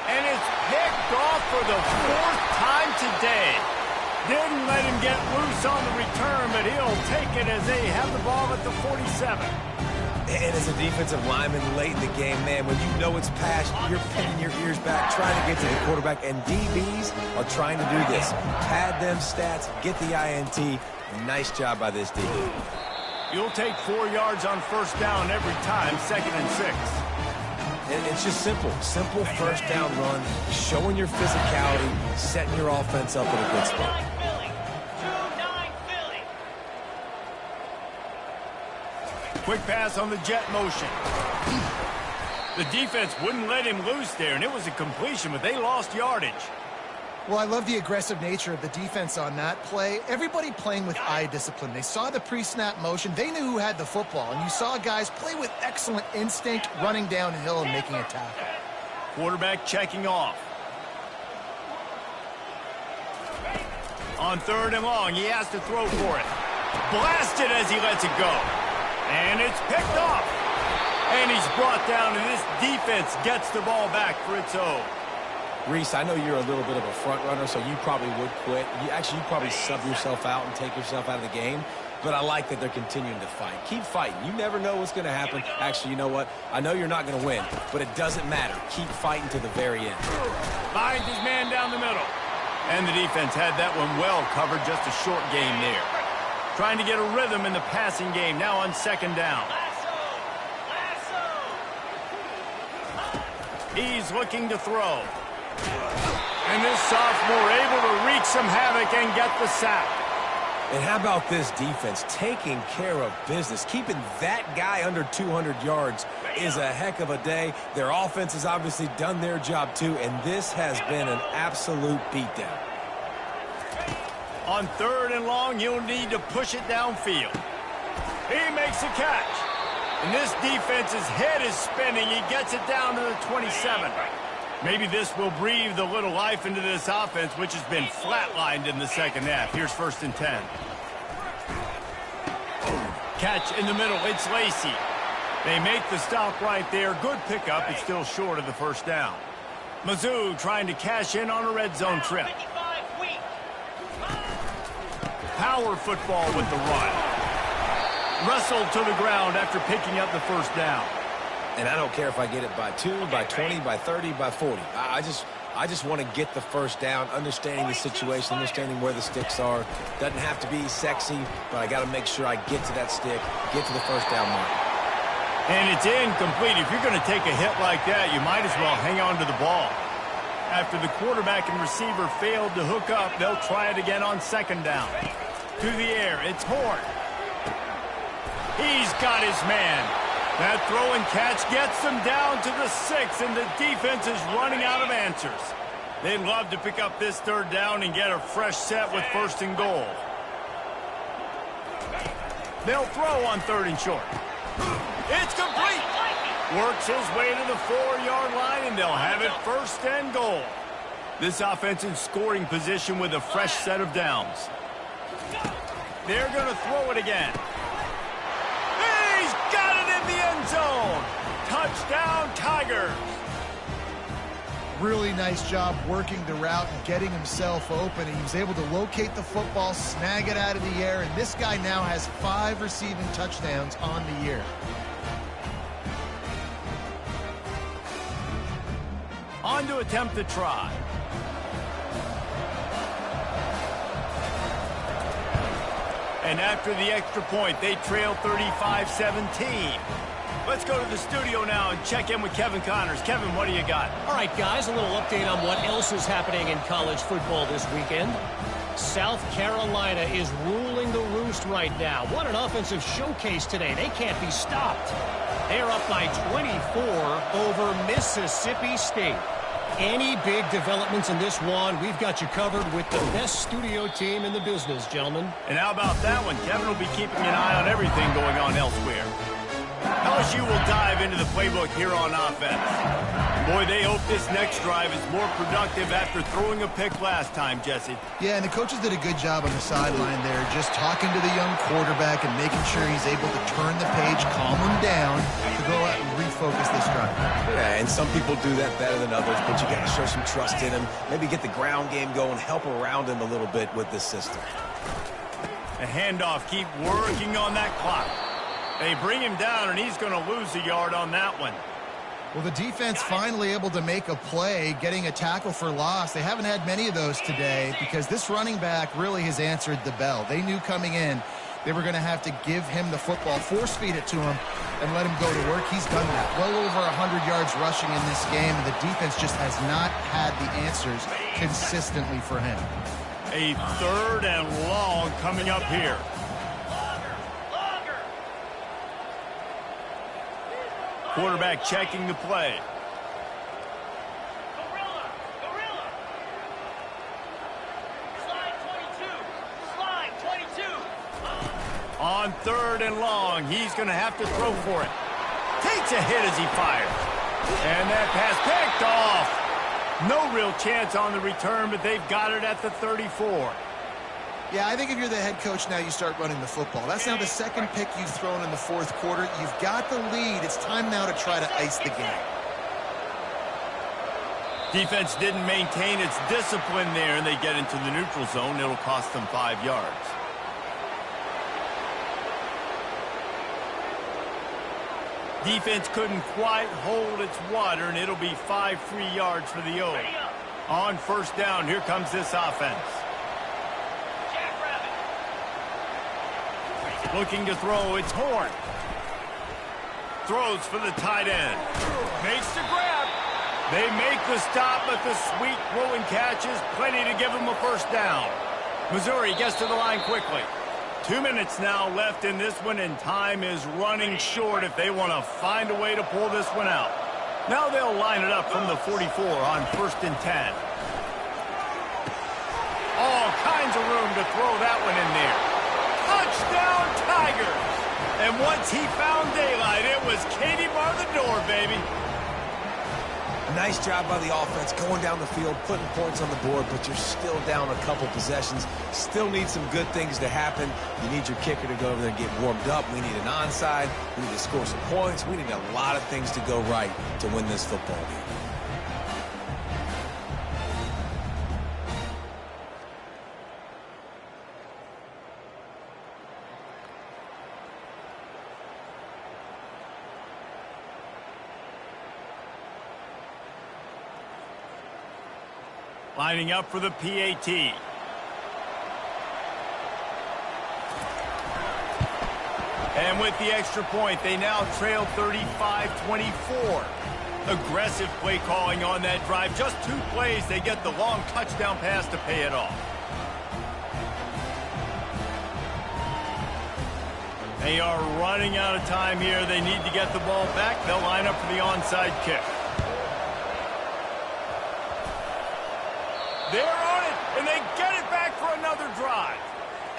And it's picked off for the fourth time today. Didn't let him get loose on the return, but he'll take it as they have the ball at the 47. And as a defensive lineman late in the game, man, when you know it's passed, you're pinning your ears back, trying to get to the quarterback, and DBs are trying to do this. Pad them stats, get the INT. Nice job by this D. You'll take 4 yards on first down every time, 2nd and 6. And it's just simple. Simple first down run, showing your physicality, setting your offense up in a good spot. Quick pass on the jet motion. The defense wouldn't let him loose there, and it was a completion, but they lost yardage. Well, I love the aggressive nature of the defense on that play. Everybody playing with eye discipline. They saw the pre-snap motion. They knew who had the football, and you saw guys play with excellent instinct, running downhill and making a tackle. Quarterback checking off. On third and long, he has to throw for it. Blasted as he lets it go. And it's picked off. And he's brought down, and this defense gets the ball back for its own. Reese, I know you're a little bit of a front runner, so you probably would quit. You probably sub yourself out and take yourself out of the game. But I like that they're continuing to fight. Keep fighting. You never know what's going to happen. Actually, you know what? I know you're not going to win, but it doesn't matter. Keep fighting to the very end. Finds his man down the middle. And the defense had that one well covered, just a short game there. Trying to get a rhythm in the passing game, now on second down. He's looking to throw. And this sophomore able to wreak some havoc and get the sack. And how about this defense taking care of business? Keeping that guy under 200 yards is a heck of a day. Their offense has obviously done their job too, and this has been an absolute beatdown. On third and long, you'll need to push it downfield. He makes a catch. And this defense's head is spinning. He gets it down to the 27. Maybe this will breathe a little life into this offense, which has been flatlined in the second half. Here's 1st and 10. Catch in the middle. It's Lacey. They make the stop right there. Good pickup. It's still short of the first down. Mizzou trying to cash in on a red zone trip. Power football with the run. Wrestled to the ground after picking up the first down. And I don't care if I get it by 2, by 20, by 30, by 40. I just want to get the first down, understanding the situation, understanding where the sticks are. Doesn't have to be sexy, but I got to make sure I get to that stick, get to the first down mark. And it's incomplete. If you're going to take a hit like that, you might as well hang on to the ball. After the quarterback and receiver failed to hook up, they'll try it again on second down. To the air, it's Horn. He's got his man. That throw and catch gets them down to the 6, and the defense is running out of answers. They'd love to pick up this third down and get a fresh set with 1st and goal. They'll throw on 3rd and short. It's complete. Works his way to the 4-yard line, and they'll have it 1st and goal. This offense in scoring position with a fresh set of downs. They're going to throw it again. He's got it in the end zone. Touchdown, Tigers. Really nice job working the route and getting himself open. He was able to locate the football, snag it out of the air, and this guy now has 5 receiving touchdowns on the year. On to attempt the try. And after the extra point, they trail 35-17. Let's go to the studio now and check in with Kevin Connors. Kevin, what do you got? All right, guys, a little update on what else is happening in college football this weekend. South Carolina is ruling the roost right now. What an offensive showcase today. They can't be stopped. They're up by 24 over Mississippi State. Any big developments in this one, we've got you covered with the best studio team in the business, gentlemen. And how about that one? Kevin will be keeping an eye on everything going on elsewhere. LSU will dive into the playbook here on offense. Boy, they hope this next drive is more productive after throwing a pick last time, Jesse. Yeah, and the coaches did a good job on the sideline there, just talking to the young quarterback and making sure he's able to turn the page, calm him down, to go out and refocus this drive. Yeah, and some people do that better than others, but you got to show some trust in him. Maybe get the ground game going, help around him a little bit with this system. A handoff, keep working on that clock. They bring him down, and he's going to lose a yard on that one. Well, the defense finally able to make a play, getting a tackle for loss. They haven't had many of those today because this running back really has answered the bell. They knew coming in they were going to have to give him the football, force feed it to him, and let him go to work. He's done that. Well over 100 yards rushing in this game, and the defense just has not had the answers consistently for him. A 3rd and long coming up here. Quarterback checking the play. Gorilla. Slide 22. On 3rd and long, he's going to have to throw for it. Takes a hit as he fires. And that pass picked off. No real chance on the return, but they've got it at the 34. Yeah, I think if you're the head coach now, you start running the football. That's now the second pick you've thrown in the 4th quarter. You've got the lead. It's time now to try to ice the game. Defense didn't maintain its discipline there, and they get into the neutral zone. It'll cost them 5 yards. Defense couldn't quite hold its water, and it'll be 5 free yards for the O's. On 1st down, here comes this offense. Looking to throw, it's Horn. Throws for the tight end. Makes the grab. They make the stop, but the sweet throwing catch is plenty to give them a 1st down. Missouri gets to the line quickly. 2 minutes now left in this one, and time is running short if they want to find a way to pull this one out. Now they'll line it up from the 44 on 1st and 10. All kinds of room to throw that one in there. Touchdown, Tigers! And once he found daylight, it was Katie bar the door, baby. Nice job by the offense going down the field, putting points on the board, but you're still down a couple possessions. Still need some good things to happen. You need your kicker to go over there and get warmed up. We need an onside. We need to score some points. We need a lot of things to go right to win this football game. Lining up for the PAT. And with the extra point, they now trail 35-24. Aggressive play calling on that drive. Just 2 plays, they get the long touchdown pass to pay it off. They are running out of time here. They need to get the ball back. They'll line up for the onside kick. They're on it, and they get it back for another drive.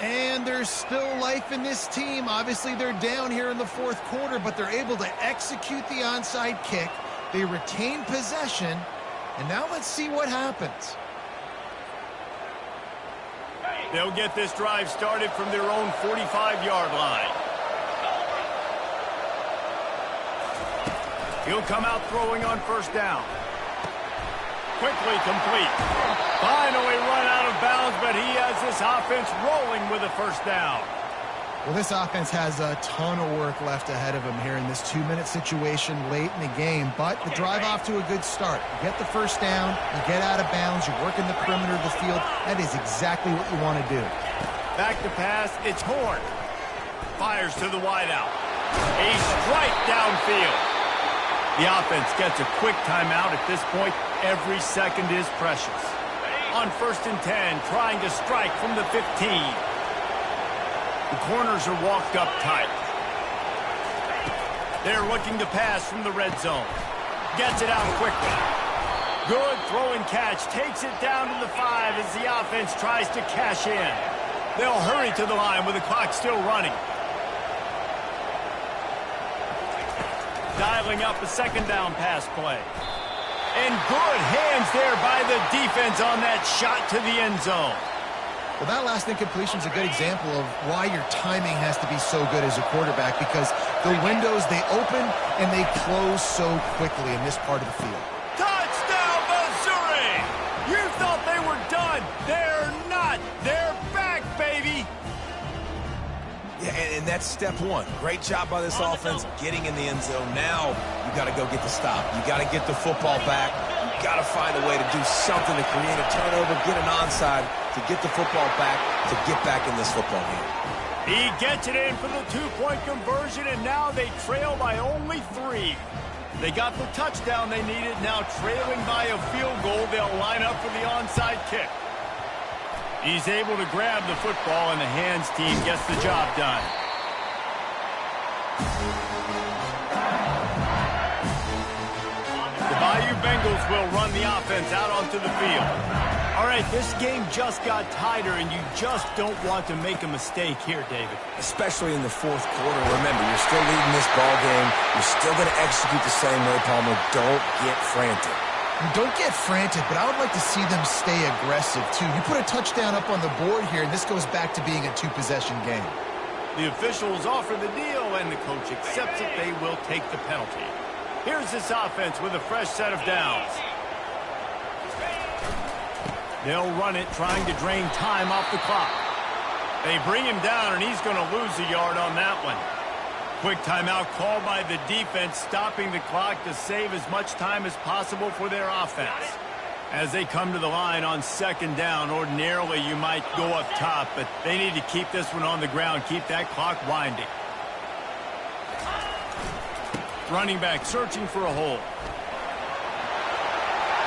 And there's still life in this team. Obviously, they're down here in the 4th quarter, but they're able to execute the onside kick. They retain possession, and now let's see what happens. They'll get this drive started from their own 45-yard line. He'll come out throwing on 1st down. Quickly complete. Finally run out of bounds, but he has this offense rolling with a 1st down. Well, this offense has a ton of work left ahead of them here in this 2-minute situation late in the game, but the drive off to a good start. You get the 1st down, you get out of bounds, you work in the perimeter of the field. That is exactly what you want to do. Back to pass, it's Horn. Fires to the wideout. A strike downfield. The offense gets a quick timeout at this point. Every second is precious. On 1st and 10, trying to strike from the 15. The corners are walked up tight. They're looking to pass from the red zone. Gets it out quickly. Good throw and catch. Takes it down to the 5 as the offense tries to cash in. They'll hurry to the line with the clock still running. Dialing up a 2nd down pass play. And good hands there by the defense on that shot to the end zone. Well, that last incompletion is a good example of why your timing has to be so good as a quarterback, because the windows, they open and they close so quickly in this part of the field. Touchdown, Missouri! You thought they were done. They're not. They're back, baby. Yeah, and that's step one. Great job by this offense getting in the end zone. Now you got to go get the stop. You got to get the football back. You got to find a way to do something to create a turnover, get an onside, to get the football back, to get back in this football game. He gets it in for the 2-point conversion, and now they trail by only 3. They got the touchdown they needed. Now trailing by a field goal, they'll line up for the onside kick. He's able to grab the football, and the hands team gets the job done. The Bayou Bengals will run the offense out onto the field. All right, this game just got tighter, and you just don't want to make a mistake here, David. Especially in the 4th quarter. Remember, you're still leading this ball game. You're still going to execute the same way, Palmer. Don't get frantic. Don't get frantic, but I would like to see them stay aggressive, too. You put a touchdown up on the board here, and this goes back to being a 2-possession game. The officials offer the deal, and the coach accepts it. They will take the penalty. Here's this offense with a fresh set of downs. They'll run it, trying to drain time off the clock. They bring him down, and he's going to lose a yard on that one. Quick timeout called by the defense, stopping the clock to save as much time as possible for their offense. As they come to the line on 2nd down, ordinarily you might go up top, but they need to keep this one on the ground, keep that clock winding. Running back searching for a hole.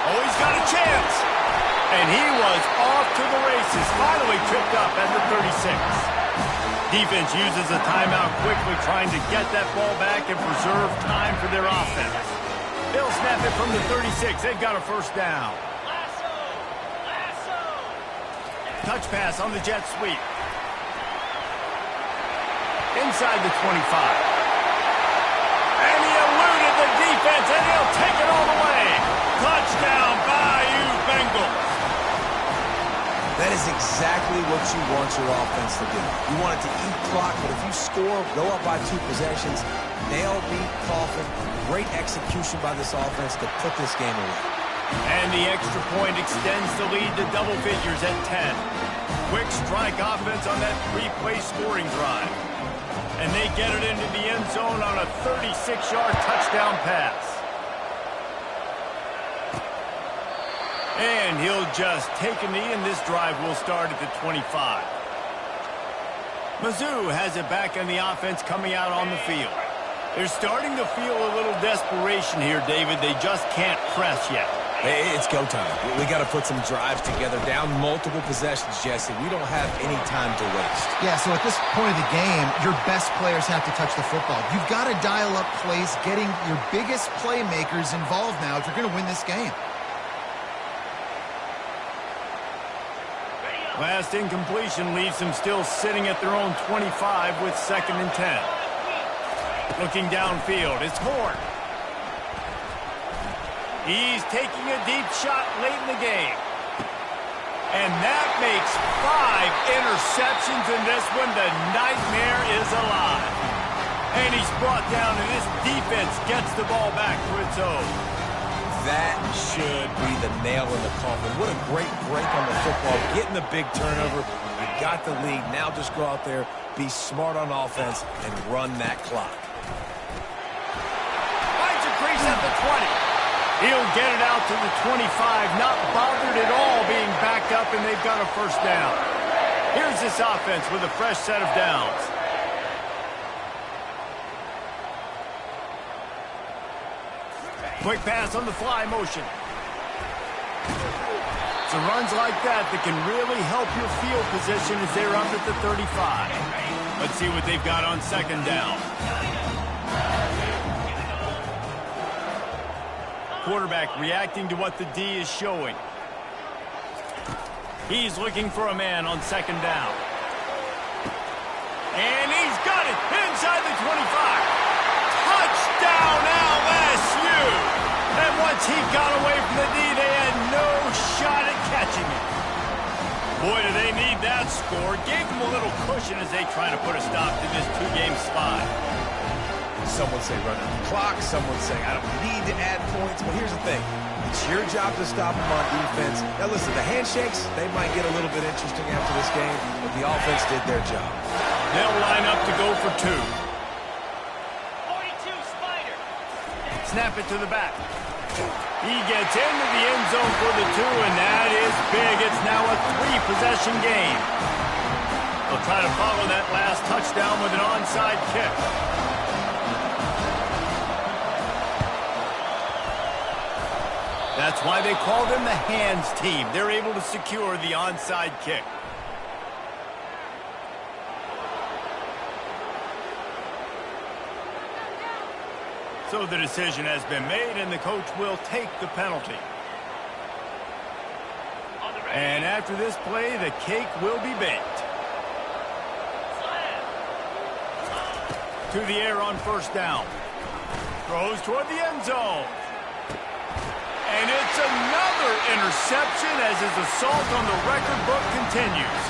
Oh, he's got a chance! And he was off to the races, finally tripped up at the 36. Defense uses a timeout quickly, trying to get that ball back and preserve time for their offense. They'll snap it from the 36. They've got a 1st down. Touch pass on the jet sweep. Inside the 25. And he eluded the defense, and he'll take it all the way. Touchdown, Bayou Bengals. That is exactly what you want your offense to do. You want it to eat clock, but if you score, go up by 2 possessions, nail beat Coffin. Great execution by this offense to put this game away. And the extra point extends the lead to double figures at 10. Quick strike offense on that 3-play scoring drive. And they get it into the end zone on a 36-yard touchdown pass. And he'll just take a knee, and this drive will start at the 25. Mizzou has it back on the offense coming out on the field. They're starting to feel a little desperation here, David. They just can't press yet. Hey, it's go time. We got to put some drives together. Down multiple possessions, Jesse. We don't have any time to waste. Yeah, so at this point of the game, your best players have to touch the football. You've got to dial up plays, getting your biggest playmakers involved now if you're going to win this game. Last incompletion leaves them still sitting at their own 25 with 2nd and 10. Looking downfield, it's Horn. He's taking a deep shot late in the game. And that makes 5 interceptions in this one. The nightmare is alive. And he's brought down, and this defense gets the ball back for its own. That should be the nail in the coffin. What a great break on the football. Getting the big turnover. You got the lead. Now just go out there, be smart on offense, and run that clock. Finds a crease at the 20. He'll get it out to the 25. Not bothered at all being backed up, and they've got a 1st down. Here's this offense with a fresh set of downs. Quick pass on the fly motion. So runs like that can really help your field position as they're up at the 35. Let's see what they've got on second down. Quarterback reacting to what the D is showing. He's looking for a man on second down. And he's got it inside the 25. Touchdown LSU! And once he got away from the D, they had no shot at catching it. Boy, do they need that score. Gave them a little cushion as they try to put a stop to this two-game spot. Some would say run out the clock. Some would say I don't need to add points. But here's the thing. It's your job to stop them on defense. Now, listen, the handshakes, they might get a little bit interesting after this game, but the offense did their job. They'll line up to go for two. 42 Spider. Snap it to the back. He gets into the end zone for the two, and that is big. It's now a three-possession game. They'll try to follow that last touchdown with an onside kick. That's why they call them the hands team. They're able to secure the onside kick. So the decision has been made, and the coach will take the penalty. And after this play, the cake will be baked. To the air on first down. Throws toward the end zone. And it's another interception as his assault on the record book continues.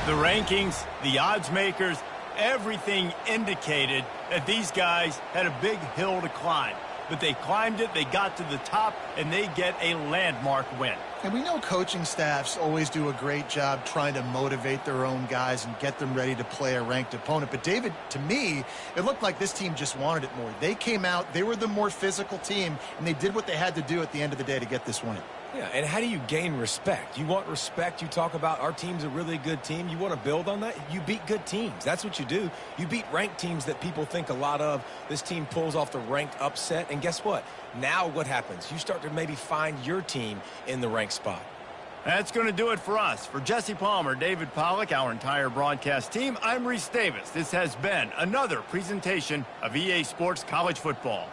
The rankings, the odds makers, everything indicated that these guys had a big hill to climb. But they climbed it, they got to the top, and they get a landmark win. And we know coaching staffs always do a great job trying to motivate their own guys and get them ready to play a ranked opponent. But, David, to me, it looked like this team just wanted it more. They came out, they were the more physical team, and they did what they had to do at the end of the day to get this win. Yeah, and how do you gain respect? You want respect. You talk about our team's a really good team. You want to build on that? You beat good teams. That's what you do. You beat ranked teams that people think a lot of. This team pulls off the ranked upset, and guess what? Now what happens? You start to maybe find your team in the ranked spot. That's going to do it for us. For Jesse Palmer, David Pollack, our entire broadcast team, I'm Reese Davis. This has been another presentation of EA Sports College Football.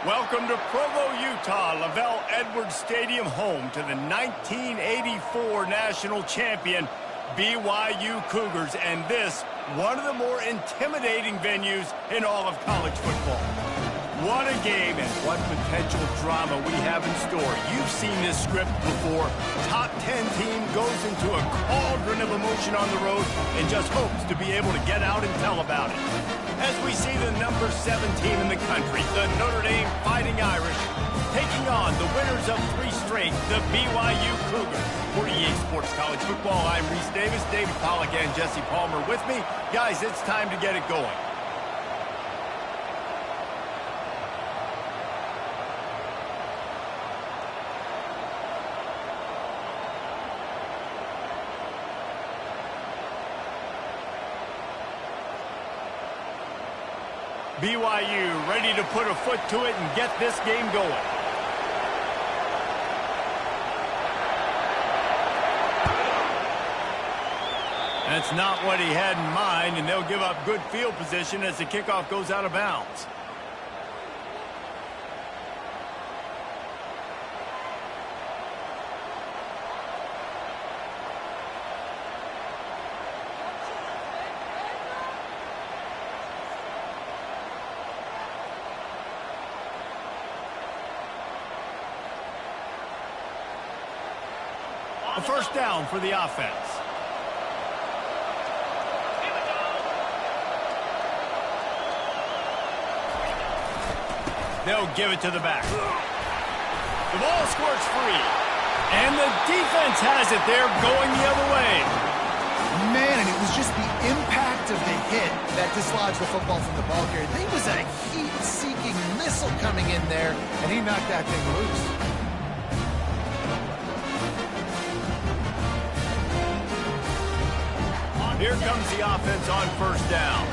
Welcome to Provo, Utah, Lavelle Edwards Stadium, home to the 1984 national champion BYU Cougars, and this, one of the more intimidating venues in all of college football. What a game and what potential drama we have in store. You've seen this script before. Top 10 team goes into a cauldron of emotion on the road and just hopes to be able to get out and tell about it. As we see the number 7 team in the country, the Notre Dame Fighting Irish, taking on the winners of 3 straight, the BYU Cougars. For EA Sports College Football, I'm Reese Davis, David Pollack, and Jesse Palmer with me. Guys, it's time to get it going. BYU ready to put a foot to it and get this game going. That's not what he had in mind, and they'll give up good field position as the kickoff goes out of bounds. A first down for the offense. They'll give it to the back. The ball squirts free. And the defense has it there going the other way. Man, and it was just the impact of the hit that dislodged the football from the ball carrier. There was a heat-seeking missile coming in there, and he knocked that thing loose. Here comes the offense on first down.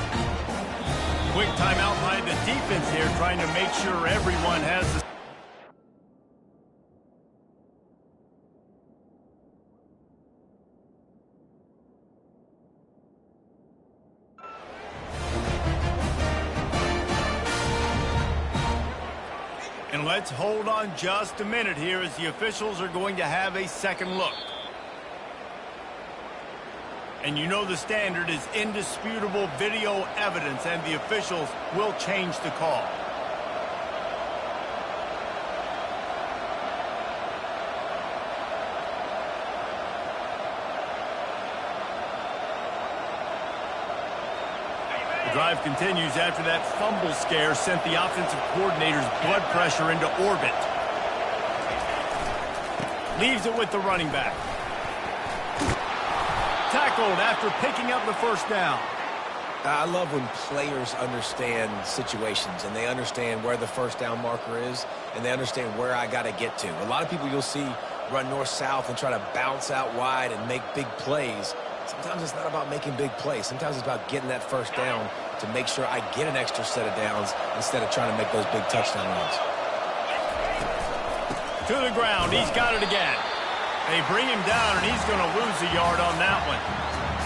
Quick timeout by the defense here, trying to make sure everyone has the... And let's hold on just a minute here as the officials are going to have a second look. And you know the standard is indisputable video evidence, and the officials will change the call. The drive continues after that fumble scare sent the offensive coordinator's blood pressure into orbit. Leaves it with the running back. Tackled after picking up the first down. I love when players understand situations and they understand where the first down marker is and they understand where I got to get to. A lot of people you'll see run north-south and try to bounce out wide and make big plays. Sometimes it's not about making big plays. Sometimes it's about getting that first down to make sure I get an extra set of downs instead of trying to make those big touchdown runs. To the ground. He's got it again. They bring him down, and he's going to lose a yard on that one.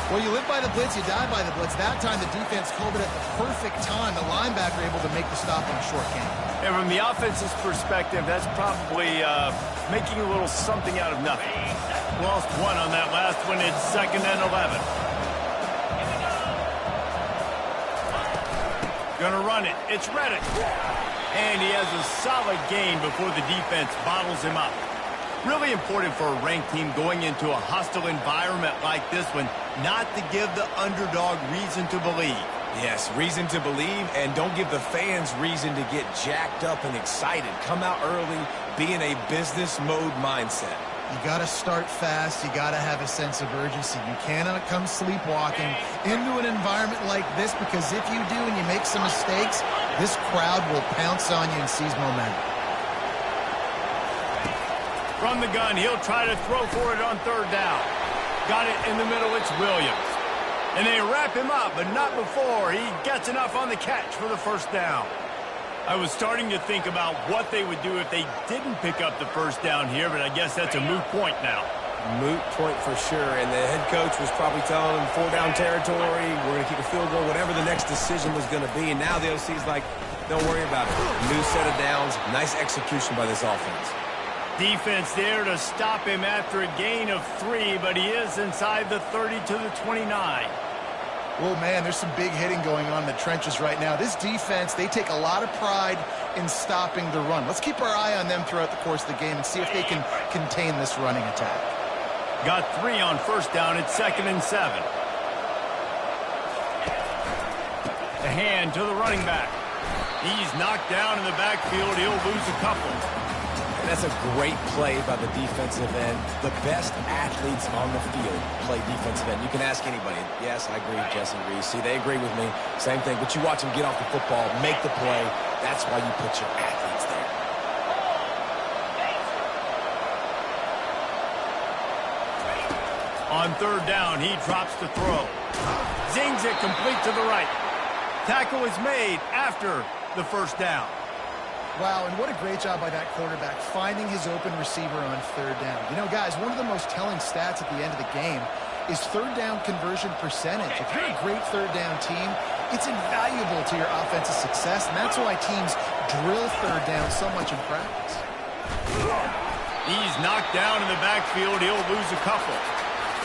Well, you live by the blitz, you die by the blitz. That time, the defense called it at the perfect time. The linebacker able to make the stop on a short gain. And from the offense's perspective, that's probably making a little something out of nothing. Lost one on that last one. It's 2nd and 11. Gonna run it. It's Reddick. And he has a solid gain before the defense bottles him up. Really important for a ranked team going into a hostile environment like this one, not to give the underdog reason to believe. Yes, reason to believe, and don't give the fans reason to get jacked up and excited. Come out early, be in a business mode mindset. You got to start fast. You got to have a sense of urgency. You cannot come sleepwalking into an environment like this, because if you do and you make some mistakes, this crowd will pounce on you and seize momentum. From the gun, he'll try to throw for it on 3rd down. Got it in the middle, it's Williams. And they wrap him up, but not before he gets enough on the catch for the first down. I was starting to think about what they would do if they didn't pick up the first down here, but I guess that's a moot point now. Moot point for sure, and the head coach was probably telling him 4-down territory, we're going to kick a field goal, whatever the next decision was going to be, and now the OC's like, don't worry about it. New set of downs, nice execution by this offense. Defense there to stop him after a gain of 3, but he is inside the 30 to the 29. Oh, man, there's some big hitting going on in the trenches right now. This defense, they take a lot of pride in stopping the run. Let's keep our eye on them throughout the course of the game and see if they can contain this running attack. Got 3 on first down. It's 2nd and 7. The hand to the running back. He's knocked down in the backfield. He'll lose a couple. And that's a great play by the defensive end. The best athletes on the field play defensive end. You can ask anybody. Yes, I agree. Jesse agrees. See, they agree with me. Same thing. But you watch them get off the football, make the play. That's why you put your athletes there. On 3rd down, he drops to throw. Zings it complete to the right. Tackle is made after the first down. Wow, and what a great job by that quarterback finding his open receiver on 3rd down. You know, guys, one of the most telling stats at the end of the game is 3rd down conversion percentage. If you're a great 3rd down team, it's invaluable to your offensive success, and that's why teams drill 3rd down so much in practice. He's knocked down in the backfield. He'll lose a couple.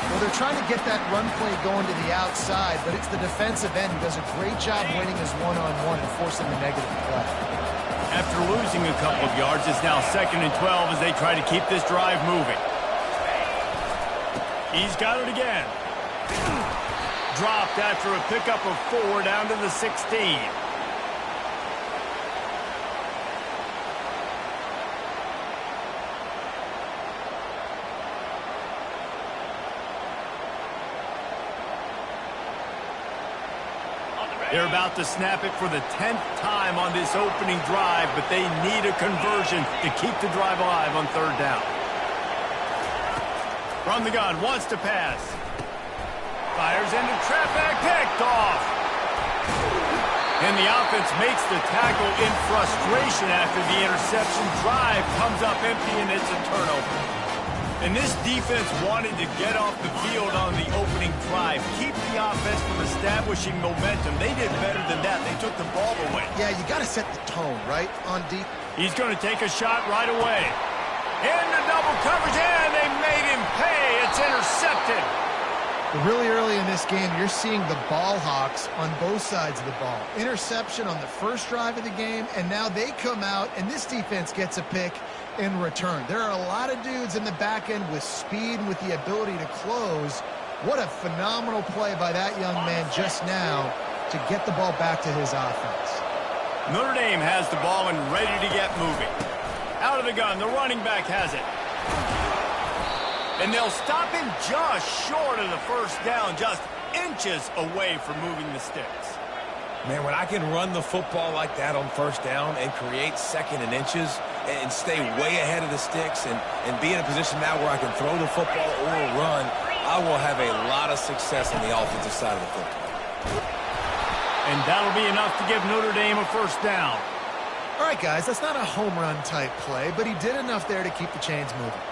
Well, they're trying to get that run play going to the outside, but it's the defensive end who does a great job winning his one-on-one and forcing the negative play. After losing a couple of yards, it's now 2nd and 12 as they try to keep this drive moving. He's got it again. Dropped after a pickup of 4 down to the 16. They're about to snap it for the 10th time on this opening drive, but they need a conversion to keep the drive alive on 3rd down. From the gun, wants to pass. Fires into traffic, picked off. And the offense makes the tackle in frustration after the interception. Drive comes up empty, and it's a turnover. And this defense wanted to get off the field on the opening drive, keep the offense from establishing momentum. They did better than that. They took the ball away. Yeah, you got to set the tone, right, on deep. He's going to take a shot right away. Into double coverage, and they made him pay. It's intercepted. Really early in this game, you're seeing the ball hawks on both sides of the ball. Interception on the first drive of the game, and now they come out, and this defense gets a pick in return. There are a lot of dudes in the back end with speed and with the ability to close. What a phenomenal play by that young man just now to get the ball back to his offense. Notre Dame has the ball and ready to get moving. Out of the gun, the running back has it. And they'll stop him just short of the first down, just inches away from moving the sticks. Man, when I can run the football like that on first down and create 2nd and inches and stay way ahead of the sticks and be in a position now where I can throw the football or run, I will have a lot of success on the offensive side of the football. And that'll be enough to give Notre Dame a first down. All right, guys, that's not a home run type play, but he did enough there to keep the chains moving.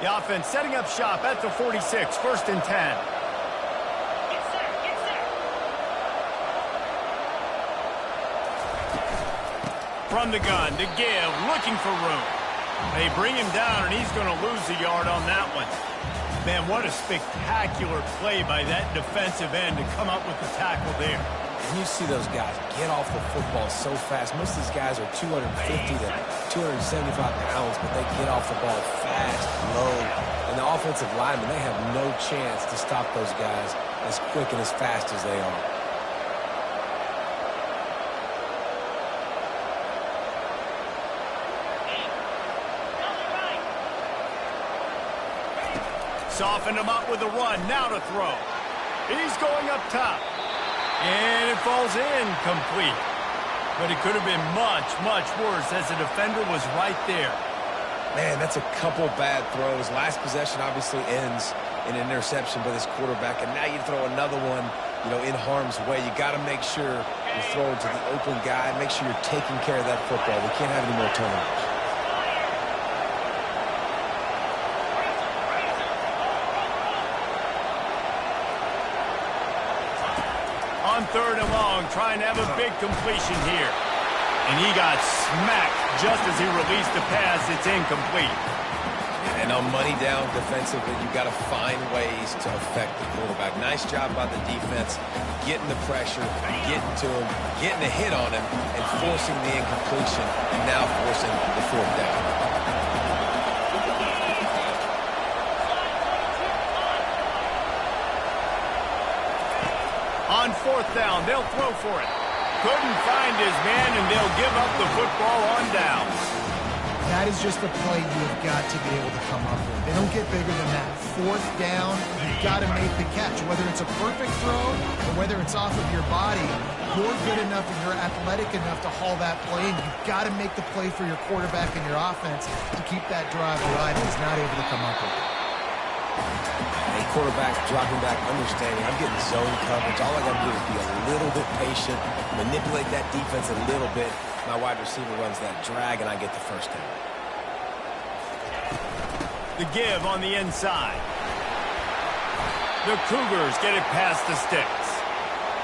The offense setting up shop at the 46, 1st and 10. Get set, get set. From the gun to give, looking for room. They bring him down, and he's going to lose a yard on that one. Man, what a spectacular play by that defensive end to come up with the tackle there. And you see those guys get off the football so fast. Most of these guys are 250 to 275 pounds, but they get off the ball fast, low. And the offensive linemen, they have no chance to stop those guys as quick and as fast as they are. Softened him up with a run, now to throw. He's going up top. And it falls incomplete. But it could have been much, much worse as the defender was right there. Man, that's a couple bad throws. Last possession obviously ends in an interception by this quarterback, and now you throw another one. in harm's way. You got to make sure you're throwing to the open guy. Make sure you're taking care of that football. We can't have any more turnovers. On 3rd and long, trying to have a big completion here. And he got smacked just as he released the pass. It's incomplete. And on money down defensively, you've got to find ways to affect the quarterback. Nice job by the defense, getting the pressure, getting to him, getting a hit on him, and forcing the incompletion, and now forcing the 4th down. On 4th down, they'll throw for it. Couldn't find his man, and they'll give up the football on downs. That is just a play you have got to be able to come up with. They don't get bigger than that. 4th down, you've got to make the catch. Whether it's a perfect throw or whether it's off of your body, you're good enough and you're athletic enough to haul that play, and you've got to make the play for your quarterback and your offense to keep that drive alive. He's not able to come up with it. A quarterback dropping back, understanding I'm getting zone coverage. All I got to do is be a little bit patient, manipulate that defense a little bit. My wide receiver runs that drag, and I get the 1st down. The give on the inside. The Cougars get it past the sticks.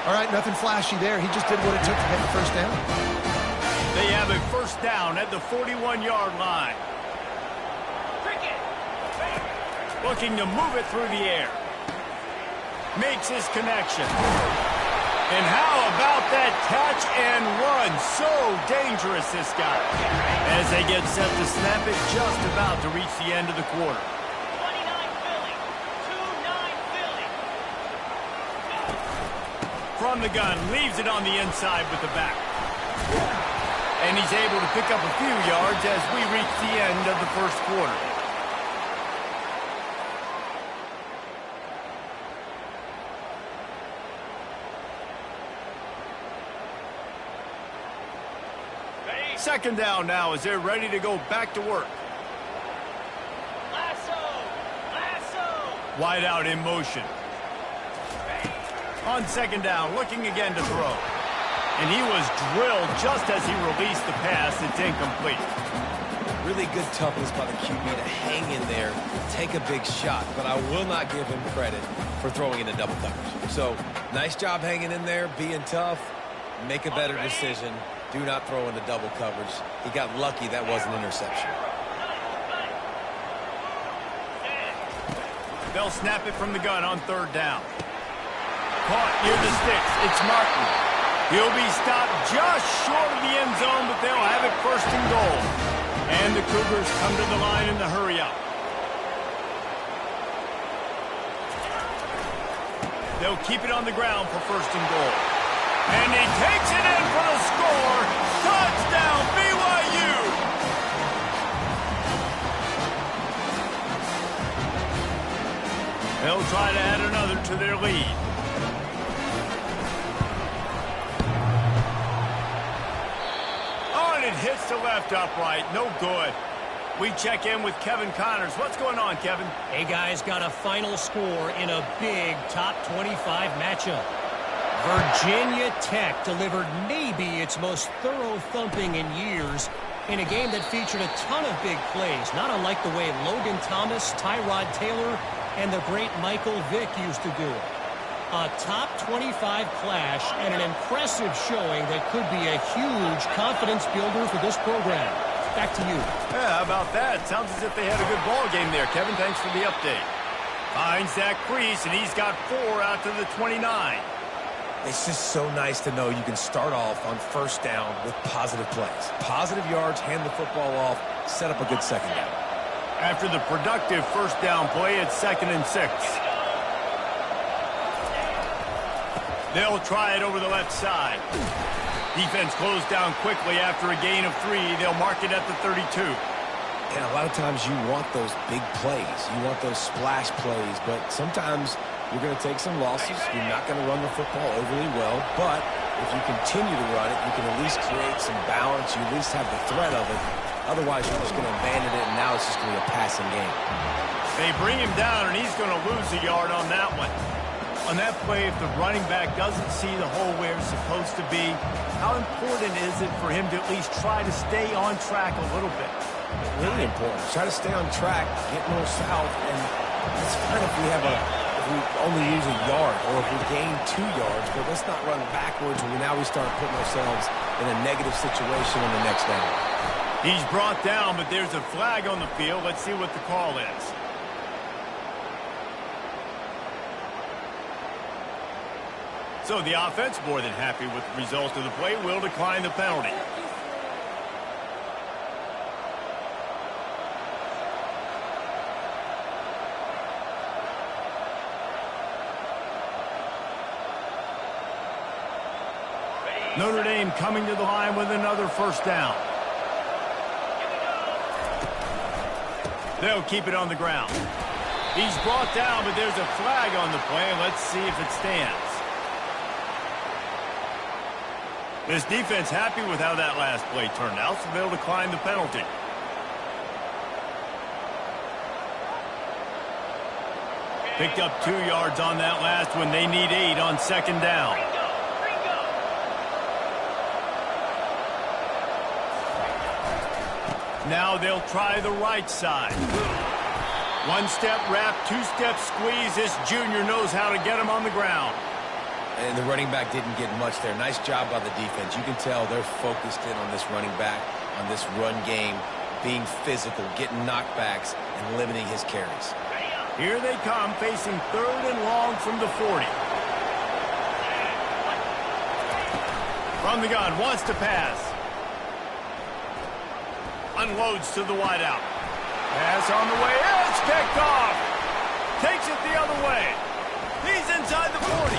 All right, nothing flashy there. He just did what it took to get the 1st down. They have a 1st down at the 41-yard line. Looking to move it through the air. Makes his connection. And how about that catch and run? So dangerous, this guy. As they get set to snap it, just about to reach the end of the quarter. 29 Philly. 2-9 Philly. From the gun, leaves it on the inside with the back. And he's able to pick up a few yards as we reach the end of the 1st quarter. Second down now as they're ready to go back to work. Lasso. Wide out in motion. On 2nd down, looking again to throw. And he was drilled just as he released the pass. It's incomplete. Really good toughness by the QB to hang in there, take a big shot, but I will not give him credit for throwing into double coverage. So, nice job hanging in there, being tough, make a better decision. Do not throw into double coverage. He got lucky that was an interception. They'll snap it from the gun on 3rd down. Caught near the sticks. It's Martin. He'll be stopped just short of the end zone, but they'll have it 1st and goal. And the Cougars come to the line in the hurry up. They'll keep it on the ground for 1st and goal. And he takes it in for the score. Touchdown, BYU! They'll try to add another to their lead. Oh, and it hits the left upright. No good. We check in with Kevin Connors. What's going on, Kevin? Hey, guys, got a final score in a big top 25 matchup. Virginia Tech delivered maybe its most thorough thumping in years in a game that featured a ton of big plays, not unlike the way Logan Thomas, Tyrod Taylor, and the great Michael Vick used to do it. A top 25 clash and an impressive showing that could be a huge confidence builder for this program. Back to you. Yeah, how about that? Sounds as if they had a good ball game there. Kevin, thanks for the update. Finds that crease, and he's got 4 out to the 29. It's just so nice to know you can start off on 1st down with positive plays. Positive yards, hand the football off, set up a good 2nd down. After the productive 1st down play, it's 2nd and 6. They'll try it over the left side. Defense closed down quickly after a gain of 3. They'll mark it at the 32. And a lot of times you want those big plays. You want those splash plays, but sometimes you're going to take some losses. You're not going to run the football overly well, but if you continue to run it, you can at least create some balance. You at least have the threat of it. Otherwise, you're just going to abandon it, and now it's just going to be a passing game. They bring him down, and he's going to lose a yard on that one. On that play, if the running back doesn't see the hole where it's supposed to be, how important is it for him to at least try to stay on track a little bit? Really important. Try to stay on track, get more south, and it's fine if we only use a yard or if we gain 2 yards, but let's not run backwards where now we start putting ourselves in a negative situation on the next down. He's brought down, but there's a flag on the field. Let's see what the call is. So the offense, more than happy with the result of the play, will decline the penalty. Notre Dame coming to the line with another first down. They'll keep it on the ground. He's brought down, but there's a flag on the play. Let's see if it stands. This defense happy with how that last play turned out, so they'll decline the penalty. Picked up 2 yards on that last one. They need 8 on second down. Now they'll try the right side. 1-step wrap, 2-step squeeze. This junior knows how to get him on the ground. And the running back didn't get much there. Nice job by the defense. You can tell they're focused in on this running back, on this run game, being physical, getting knockbacks, and limiting his carries. Here they come, facing 3rd and long from the 40. From the gun, wants to pass. Unloads to the wideout. Pass on the way. It's picked off. Takes it the other way. He's inside the 40.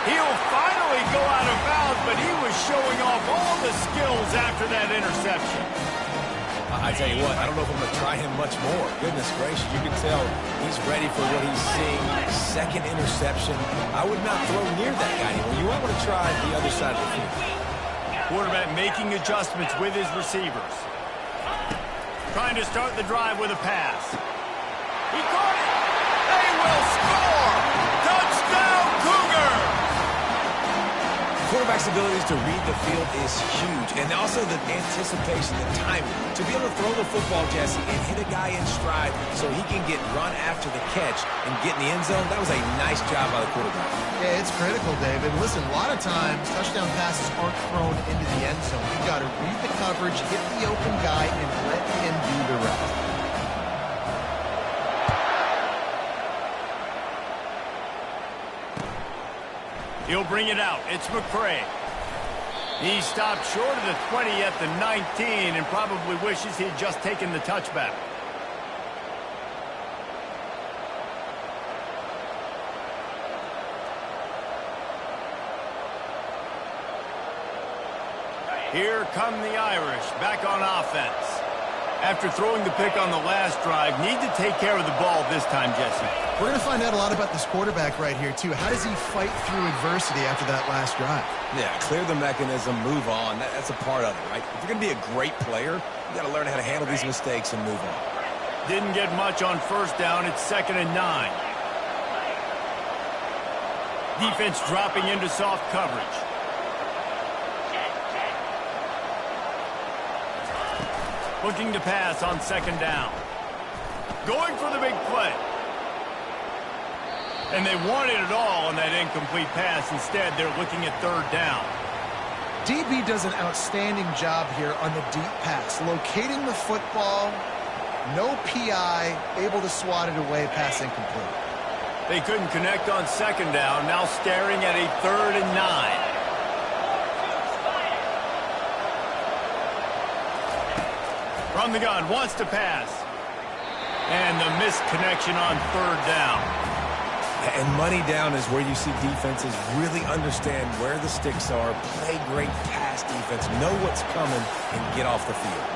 He'll finally go out of bounds, but he was showing off all the skills after that interception. I tell you what, I don't know if I'm going to try him much more. Goodness gracious, you can tell he's ready for what he's seeing. Second interception. I would not throw near that guy anymore. You want to try the other side of the field. Quarterback making adjustments with his receivers. Trying to start the drive with a pass. He caught it. They will score. Touchdown, Cougar. Quarterback's abilities to read the field is huge, and also the anticipation, the timing. To be able to throw the football, Jesse, and hit a guy in stride so he can get run after the catch and get in the end zone, that was a nice job by the quarterback. Yeah, it's critical, David. Listen, a lot of times touchdown passes aren't thrown into the end zone. You've got to read the coverage, hit the open guy, and let him do the rest. He'll bring it out. It's McCray. He stopped short of the 20 at the 19 and probably wishes he had just taken the touchback. Here come the Irish back on offense. After throwing the pick on the last drive, need to take care of the ball this time, Jesse. We're going to find out a lot about this quarterback right here, too. How does he fight through adversity after that last drive? Yeah, clear the mechanism, move on. That's a part of it, right? If you're going to be a great player, you got to learn how to handle these mistakes and move on. Didn't get much on first down. It's 2nd and 9. Defense dropping into soft coverage. Looking to pass on 2nd down. Going for the big play. And they wanted it all on that incomplete pass. Instead, they're looking at 3rd down. DB does an outstanding job here on the deep pass. Locating the football, no PI, able to swat it away, pass incomplete. They couldn't connect on 2nd down. Now staring at a 3rd and 9. From the gun, wants to pass. And the missed connection on 3rd down. And money down is where you see defenses really understand where the sticks are, play great pass defense, know what's coming, and get off the field.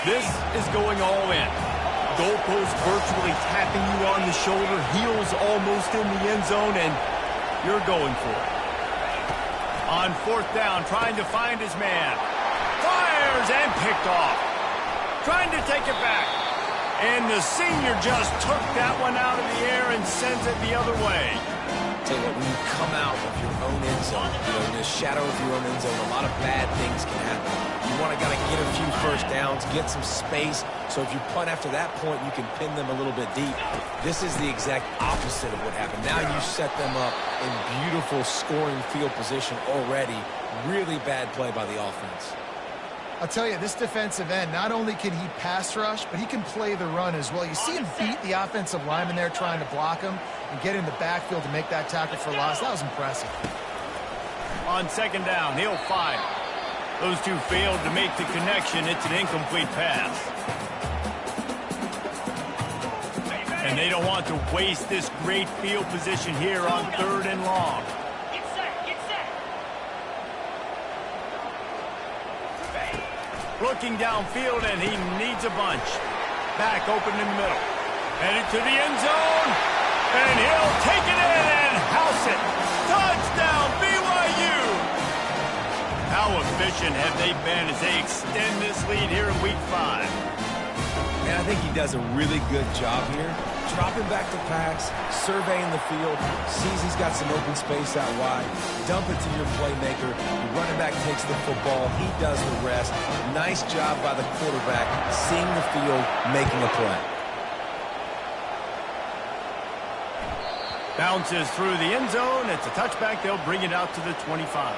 This is going all in. Goalpost virtually tapping you on the shoulder, heels almost in the end zone, and you're going for it. On 4th down, trying to find his man. Fires and picked off. Trying to take it back. And the senior just took that one out of the air and sends it the other way. Tell you what, when you come out of your own end zone, in the shadow of your own end zone, a lot of bad things can happen. You want to get a few first downs, get some space, so if you punt after that point, you can pin them a little bit deep. This is the exact opposite of what happened. Now you set them up in beautiful scoring field position already. Really bad play by the offense. I'll tell you, this defensive end, not only can he pass rush, but he can play the run as well. You see him beat the offensive lineman there trying to block him and get in the backfield to make that tackle for loss. That was impressive. On second down, he'll fire. Those two failed to make the connection. It's an incomplete pass. And they don't want to waste this great field position here on 3rd and long. Get set, get set. Looking downfield, and he needs a bunch. Back open in the middle. Headed to the end zone. And he'll take it in and house it. Touchdown, BYU! How efficient have they been as they extend this lead here in Week 5? Man, I think he does a really good job here. Dropping back to pass, surveying the field, sees he's got some open space out wide, dump it to your playmaker, the running back takes the football, he does the rest. Nice job by the quarterback, seeing the field, making a play. Bounces through the end zone. It's a touchback. They'll bring it out to the 25.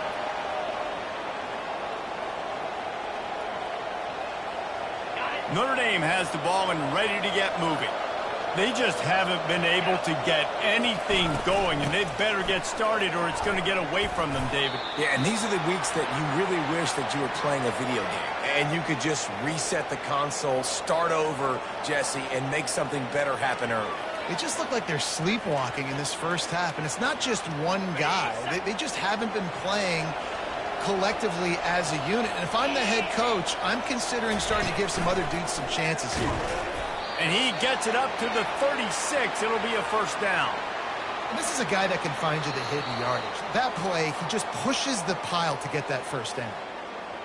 Notre Dame has the ball and ready to get moving. They just haven't been able to get anything going, and they better get started or it's going to get away from them, David. Yeah, and these are the weeks that you really wish that you were playing a video game and you could just reset the console, start over, Jesse, and make something better happen early. They just look like they're sleepwalking in this first half, and it's not just one guy. They just haven't been playing collectively as a unit. And if I'm the head coach, I'm considering starting to give some other dudes some chances here. And he gets it up to the 36. It'll be a first down. And this is a guy that can find you the hidden yardage. That play, he just pushes the pile to get that first down.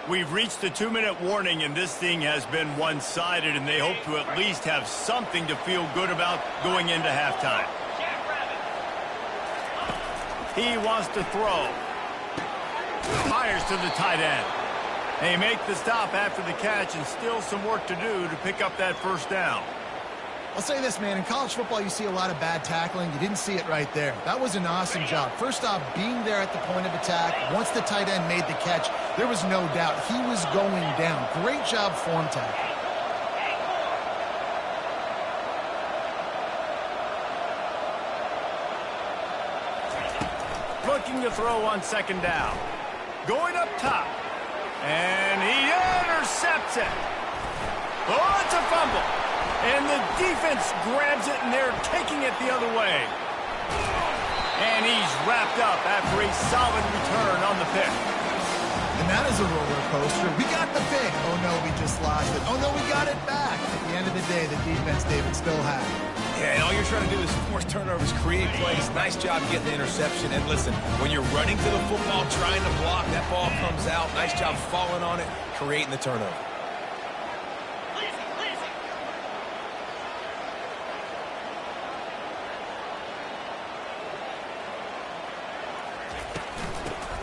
We've reached the 2-minute warning, and this thing has been one-sided, and they hope to at least have something to feel good about going into halftime. He wants to throw. Fires to the tight end. They make the stop after the catch, and still some work to do to pick up that first down. I'll say this, man. In college football, you see a lot of bad tackling. You didn't see it right there. That was an awesome job. First off, being there at the point of attack. Once the tight end made the catch, there was no doubt he was going down. Great job form tackle. Looking to throw on second down. Going up top. And he intercepts it. Oh, it's a fumble. And the defense grabs it, and they're taking it the other way. And he's wrapped up after a solid return on the pick. And that is a roller coaster. We got the pick. Oh, no, we just lost it. Oh, no, we got it back. At the end of the day, the defense, David, still had it. Yeah, and all you're trying to do is force turnovers, create plays. Nice job getting the interception. And listen, when you're running to the football, trying to block, that ball comes out. Nice job falling on it, creating the turnover.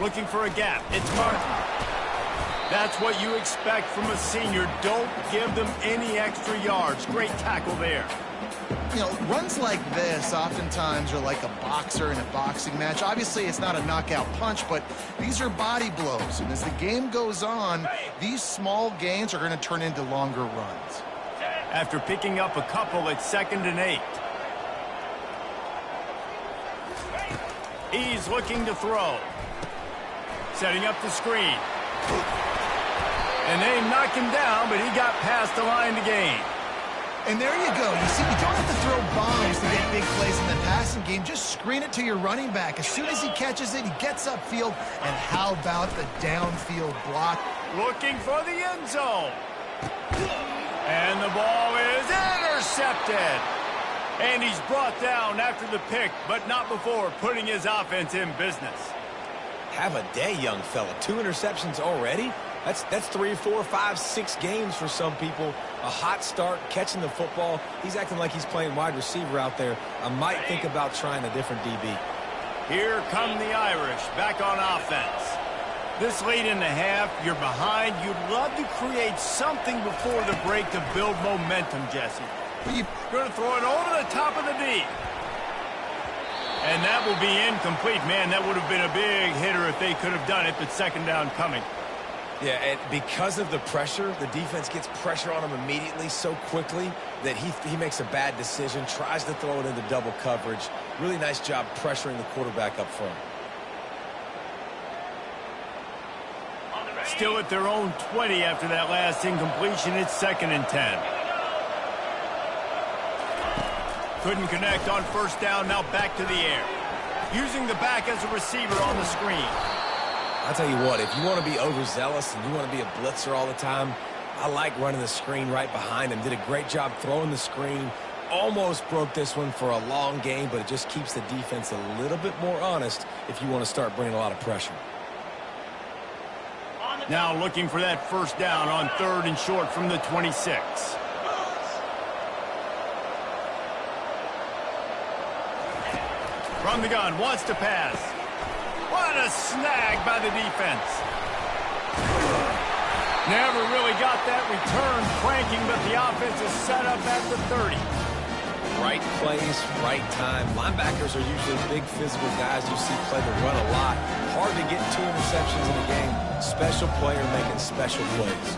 Looking for a gap. It's Martin. That's what you expect from a senior. Don't give them any extra yards. Great tackle there. You know, runs like this oftentimes are like a boxer in a boxing match. Obviously, it's not a knockout punch, but these are body blows. And as the game goes on, these small gains are going to turn into longer runs. After picking up a couple, it's 2nd and 8. He's looking to throw. Setting up the screen. And they knock him down, but he got past the line to gain. And there you go. You see, you don't have to throw bombs to get big plays in the passing game. Just screen it to your running back. As soon as he catches it, he gets upfield. And how about the downfield block? Looking for the end zone. And the ball is intercepted. And he's brought down after the pick, but not before putting his offense in business. Have a day, young fella. 2 interceptions already? That's 3, 4, 5, 6 games for some people. A hot start, catching the football. He's acting like he's playing wide receiver out there. I might think about trying a different DB. Here come the Irish back on offense. This late in the half, you're behind. You'd love to create something before the break to build momentum, Jesse. You're going to throw it over the top of the D. And that will be incomplete. Man, that would have been a big hitter if they could have done it, but second down coming. Yeah, and because of the pressure, the defense gets pressure on him immediately so quickly that he makes a bad decision, tries to throw it into double coverage. Really nice job pressuring the quarterback up front. Still at their own 20 after that last incompletion. It's 2nd and 10. Couldn't connect on first down. Now back to the air. Using the back as a receiver on the screen. I'll tell you what, if you want to be overzealous and you want to be a blitzer all the time, I like running the screen right behind him. Did a great job throwing the screen. Almost broke this one for a long game, but it just keeps the defense a little bit more honest if you want to start bringing a lot of pressure. Now looking for that first down on 3rd and short from the 26. From the gun, wants to pass. What a snag by the defense. Never really got that return cranking, but the offense is set up at the 30. Right place, right time. Linebackers are usually big physical guys you see play the run a lot. Hard to get 2 interceptions in a game. Special player making special plays.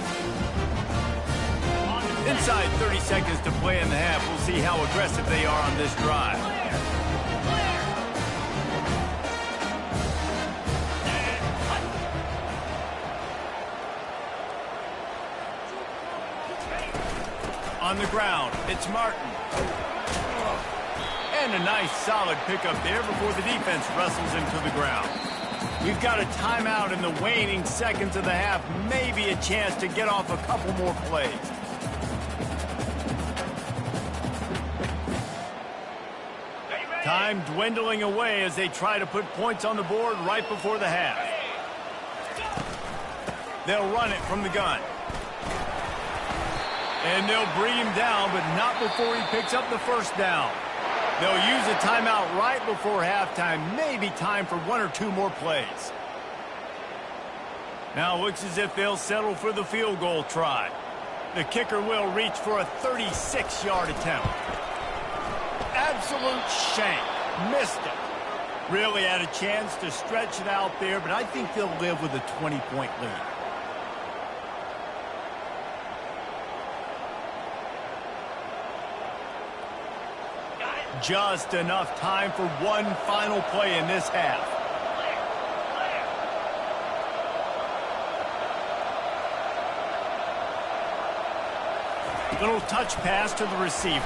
Inside 30 seconds to play in the half. We'll see how aggressive they are on this drive. On the ground, it's Martin. And a nice solid pickup there before the defense wrestles him to the ground. We've got a timeout in the waning seconds of the half. Maybe a chance to get off a couple more plays. Time dwindling away as they try to put points on the board right before the half. They'll run it from the gun. And they'll bring him down, but not before he picks up the first down. They'll use a timeout right before halftime. Maybe time for 1 or 2 more plays. Now looks as if they'll settle for the field goal try. The kicker will reach for a 36-yard attempt. Absolute shank. Missed it. Really had a chance to stretch it out there, but I think they'll live with a 20-point lead. Just enough time for one final play in this half. Little touch pass to the receiver.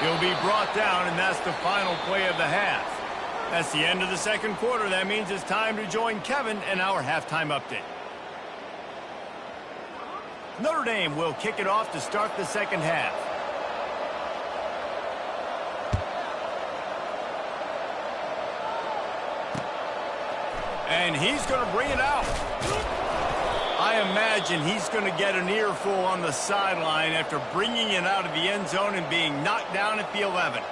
He'll be brought down, and that's the final play of the half. That's the end of the second quarter. That means it's time to join Kevin and our halftime update. Notre Dame will kick it off to start the second half. And he's going to bring it out. I imagine he's going to get an earful on the sideline after bringing it out of the end zone and being knocked down at the 11.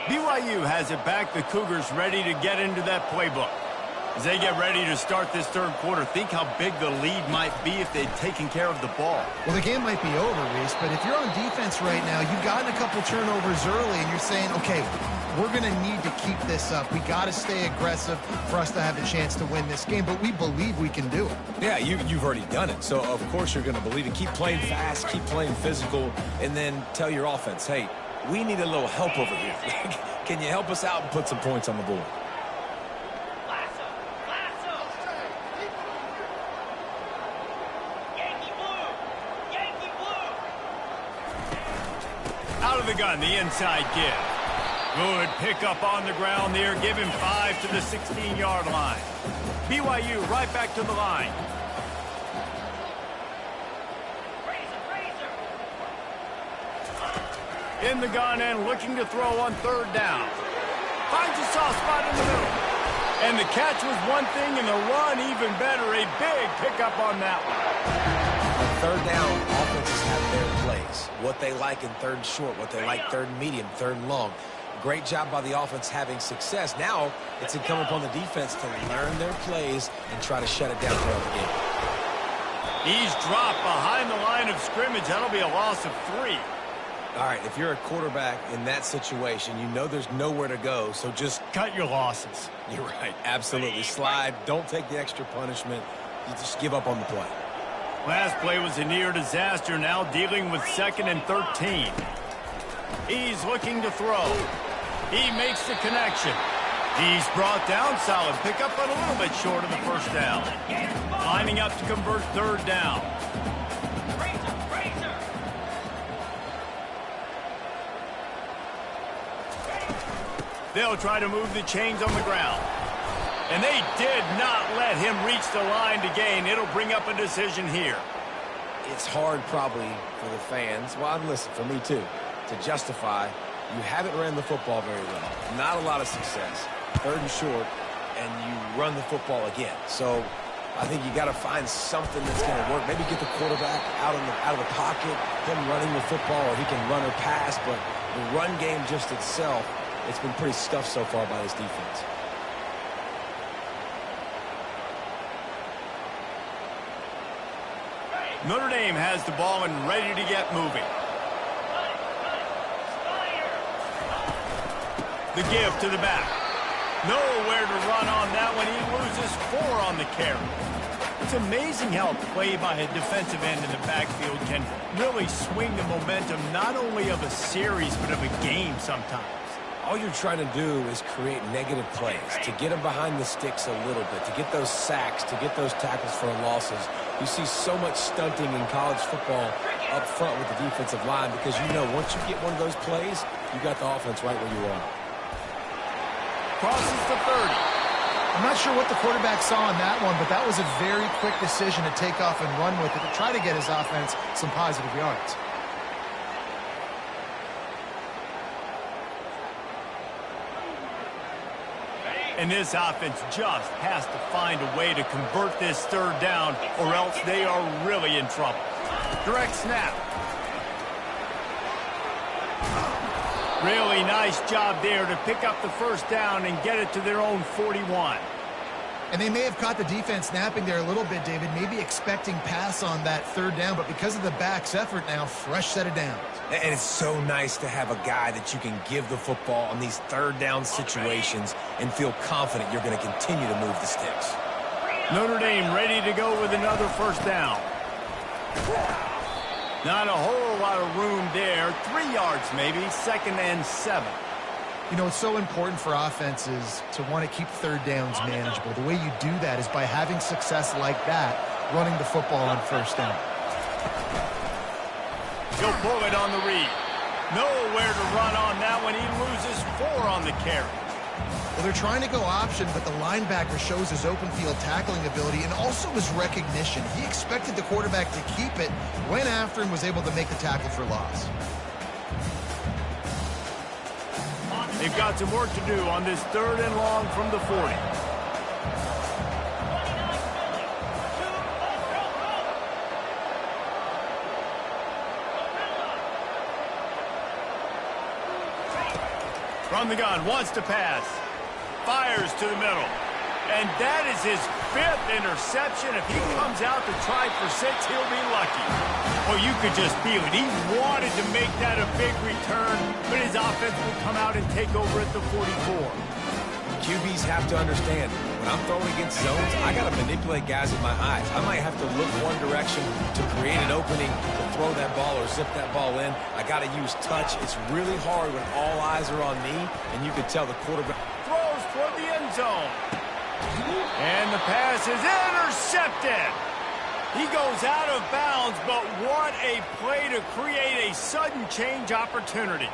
BYU has it back. The Cougars ready to get into that playbook. As they get ready to start this third quarter, think how big the lead might be if they'd taken care of the ball. Well, the game might be over, Reese, but if you're on defense right now, you've gotten a couple turnovers early, and you're saying, okay, we're going to need to keep this up. We got to stay aggressive for us to have a chance to win this game, but we believe we can do it. Yeah, you've already done it, so of course you're going to believe it. Keep playing fast, keep playing physical, and then tell your offense, hey, we need a little help over here. Can you help us out and put some points on the board? Out of the gun, the inside give. Good pickup on the ground there. Give him 5 to the 16-yard line. BYU right back to the line. In the gun and looking to throw on third down. Finds a soft spot in the middle. And the catch was one thing and the run even better. A big pickup on that one. On third down, offenses have their plays. What they like in third and short, what they like third and medium, third and long. Great job by the offense having success. Now it's incumbent upon the defense to learn their plays and try to shut it down throughout the game. He's dropped behind the line of scrimmage. That'll be a loss of 3. All right, if you're a quarterback in that situation, you know there's nowhere to go, so just cut your losses. You're right, absolutely. Slide, don't take the extra punishment. You just give up on the play. Last play was a near disaster, now dealing with 2nd and 13. He's looking to throw. He makes the connection. He's brought down, solid pickup, but a little bit short of the first down. Lining up to convert third down. They'll try to move the chains on the ground. And they did not let him reach the line to gain. It'll bring up a decision here. It's hard probably for the fans, well, listen, for me too, to justify you haven't ran the football very well. Not a lot of success. Third and short, and you run the football again. So I think you got to find something that's going to work. Maybe get the quarterback out of the pocket, him running the football, or he can run or pass. But the run game just itself, it's been pretty stuffed so far by this defense. Notre Dame has the ball and ready to get moving. The give to the back. Nowhere to run on that one. He loses 4 on the carry. It's amazing how play by a defensive end in the backfield can really swing the momentum not only of a series but of a game sometimes. All you're trying to do is create negative plays, to get them behind the sticks a little bit, to get those sacks, to get those tackles for losses. You see so much stunting in college football up front with the defensive line because you know once you get one of those plays, you got the offense right where you are. Crosses the 30. I'm not sure what the quarterback saw on that one, but that was a very quick decision to take off and run with it to try to get his offense some positive yards. And this offense just has to find a way to convert this third down or else they are really in trouble. Direct snap. Really nice job there to pick up the first down and get it to their own 41. And they may have caught the defense napping there a little bit, David, maybe expecting pass on that third down, but because of the back's effort now, fresh set of downs. And it's so nice to have a guy that you can give the football on these third down situations and feel confident you're going to continue to move the sticks. Notre Dame ready to go with another first down. Not a whole lot of room there. 3 yards maybe, 2nd and 7. You know, it's so important for offenses to want to keep third downs manageable. The way you do that is by having success like that, running the football on first down. He'll pull it on the read. Nowhere to run on that one. He loses 4 on the carry. Well, they're trying to go option, but the linebacker shows his open field tackling ability and also his recognition. He expected the quarterback to keep it, went after and was able to make the tackle for loss. They've got some work to do on this 3rd and long from the 40. From the gun, wants to pass. Fires to the middle. And that is his 5th interception. If he comes out to try for 6, he'll be lucky. Well, you could just feel it. He wanted to make that a big return, but his offense will come out and take over at the 44. QBs have to understand, when I'm throwing against zones, I got to manipulate guys with my eyes. I might have to look one direction to create an opening to throw that ball or zip that ball in. I got to use touch. It's really hard when all eyes are on me, and you can tell the quarterback Throws toward the end zone. And the pass is intercepted. He goes out of bounds, but what a play to create a sudden change opportunity.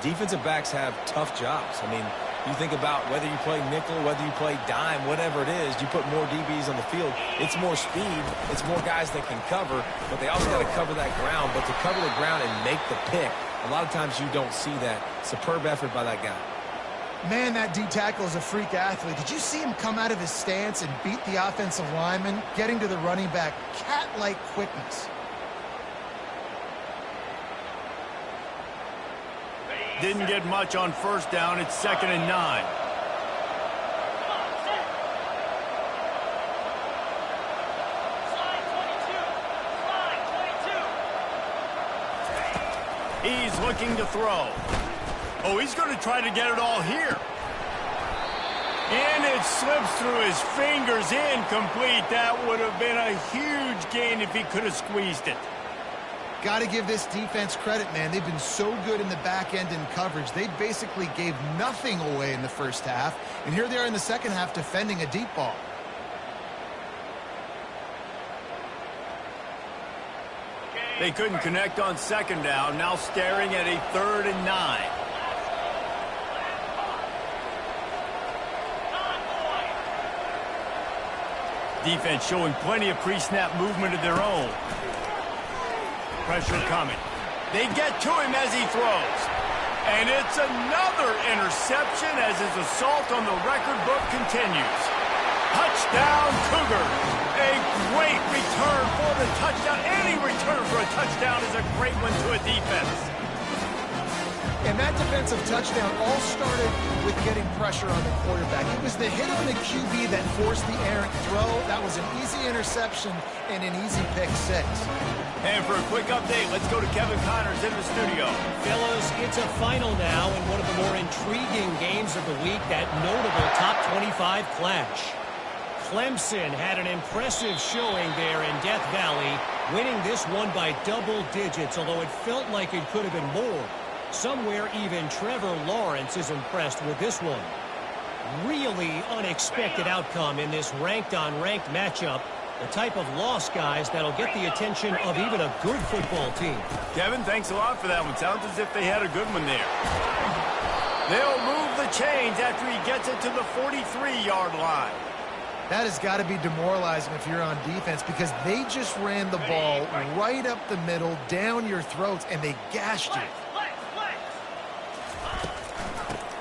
defensive backs have tough jobs. I mean, you think about whether you play nickel, whether you play dime, whatever it is, you put more DBs on the field. It's more speed. It's more guys that can cover, but they also got to cover that ground. But to cover the ground and make the pick, A lot of times you don't see that. Superb effort by that guy. Man, that D tackle is a freak athlete. Did you see him come out of his stance and beat the offensive lineman, getting to the running back? Cat-like quickness. Didn't get much on first down. It's 2nd and 9. He's looking to throw. Oh, he's going to try to get it all here. And it slips through his fingers, incomplete. That would have been a huge gain if he could have squeezed it. Got to give this defense credit, man. They've been so good in the back end in coverage. They basically gave nothing away in the first half. And here they are in the second half defending a deep ball. They couldn't connect on 2nd down. Now staring at a 3rd and 9. Defense showing plenty of pre-snap movement of their own. Pressure coming. They get to him as he throws. And it's another interception as his assault on the record book continues. Touchdown, Cougars. A great return for the touchdown. Any return for a touchdown is a great one to a defense. And that defensive touchdown all started with getting pressure on the quarterback. It was the hit on the QB that forced the errant throw. That was an easy interception and an easy pick six. And for a quick update, let's go to Kevin Connors in the studio. Fellas, it's a final now in one of the more intriguing games of the week, that notable top 25 clash. Clemson had an impressive showing there in Death Valley, winning this one by double digits, although it felt like it could have been more. Somewhere even Trevor Lawrence is impressed with this one. Really unexpected outcome in this ranked-on-ranked matchup. The type of loss, guys, that'll get the attention of even a good football team. Kevin, thanks a lot for that one. Sounds as if they had a good one there. They'll move the chains after he gets it to the 43-yard line. That has got to be demoralizing if you're on defense, because they just ran the ball right up the middle, down your throats, and they gashed you.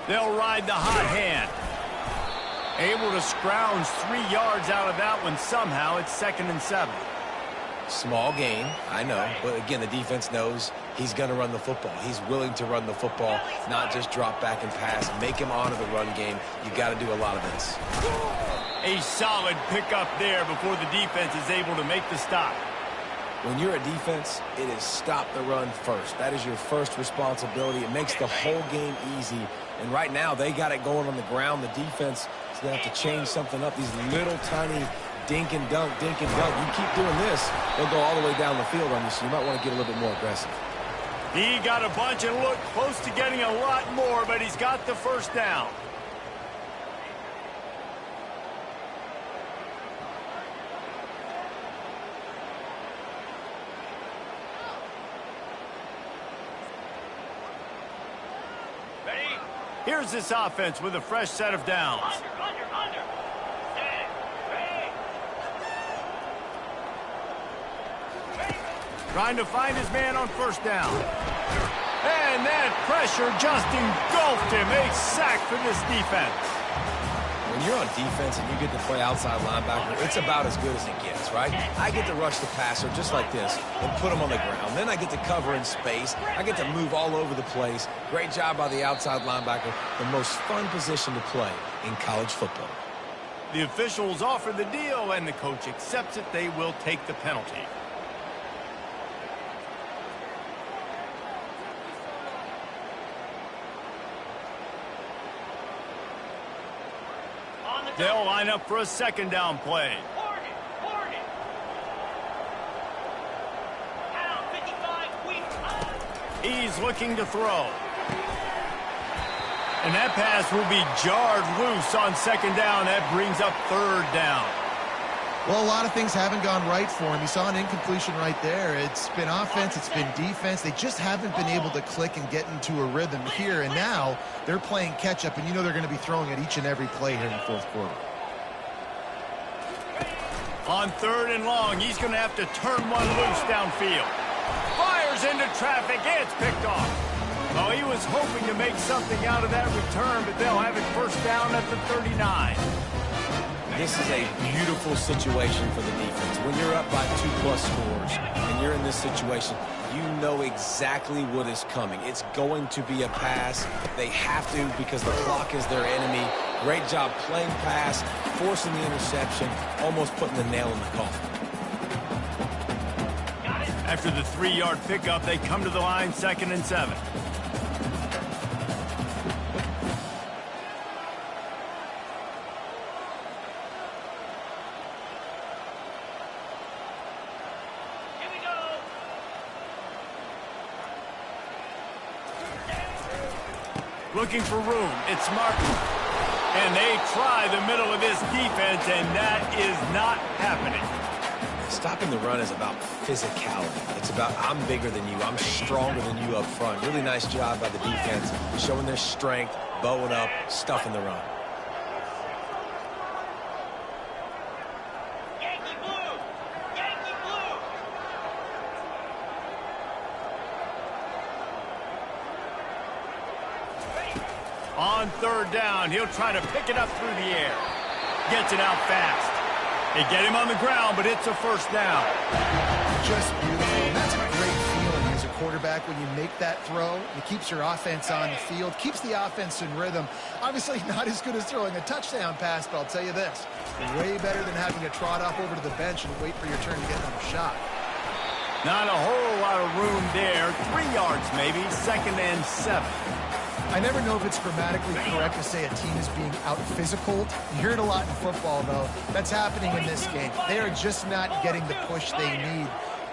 They'll ride the hot hand. Able to scrounge 3 yards out of that one somehow. It's 2nd and 7. Small gain, I know. But again, the defense knows he's going to run the football. He's willing to run the football, not just drop back and pass. Make him honor the run game. You got to do a lot of this. A solid pickup there before the defense is able to make the stop. When you're a defense, it is stop the run first. That is your first responsibility. It makes the whole game easy. And right now, they got it going on the ground. The defense is going to have to change something up. These little tiny dink and dunk, dink and dunk. You keep doing this, they'll go all the way down the field on you, so you might want to get a little bit more aggressive. He got a bunch and looked close to getting a lot more, but he's got the first down. Here's this offense with a fresh set of downs. Under. Trying to find his man on first down. And that pressure just engulfed him. A sack for this defense. When you're on defense and you get to play outside linebacker, it's about as good as it gets, right? I get to rush the passer just like this and put him on the ground. Then I get to cover in space. I get to move all over the place. Great job by the outside linebacker. The most fun position to play in college football. The officials offer the deal, and the coach accepts it. They will take the penalty. They'll line up for a second down play. Hornet. Down 55, He's looking to throw. And that pass will be jarred loose on second down. That brings up third down. Well, a lot of things haven't gone right for him. You saw an incompletion right there. It's been offense, it's been defense. They just haven't been able to click and get into a rhythm here. And now they're playing catch-up, and you know they're going to be throwing at each and every play here in the fourth quarter. On 3rd and long, he's going to have to turn one loose downfield. Fires Fires into traffic. It's picked off. Well, he was hoping to make something out of that return, but they'll have it first down at the 39. This is a beautiful situation for the defense. When you're up by 2+ scores and you're in this situation, you know exactly what is coming. It's going to be a pass. They have to because the clock is their enemy. Great job playing pass, forcing the interception, almost putting the nail in the coffin. After the 3-yard pickup, they come to the line 2nd and 7. Looking for room. It's Martin. And they try the middle of this defense, and that is not happening. Stopping the run is about physicality. It's about I'm bigger than you. I'm stronger than you up front. Really nice job by the defense, showing their strength, bowing up, stuffing the run. Yankee blue! Yankee blue! On 3rd down, he'll try to pick it up through the air. Gets it out fast. They get him on the ground, but it's a first down. Just beautiful. And that's a great feeling as a quarterback when you make that throw. It keeps your offense on the field, keeps the offense in rhythm. Obviously not as good as throwing a touchdown pass, but I'll tell you this, way better than having to trot off over to the bench and wait for your turn to get another shot. Not a whole lot of room there. 3 yards maybe, 2nd and 7. I never know if it's grammatically correct to say a team is being out-physical. You hear it a lot in football, though. That's happening in this game. They are just not getting the push they need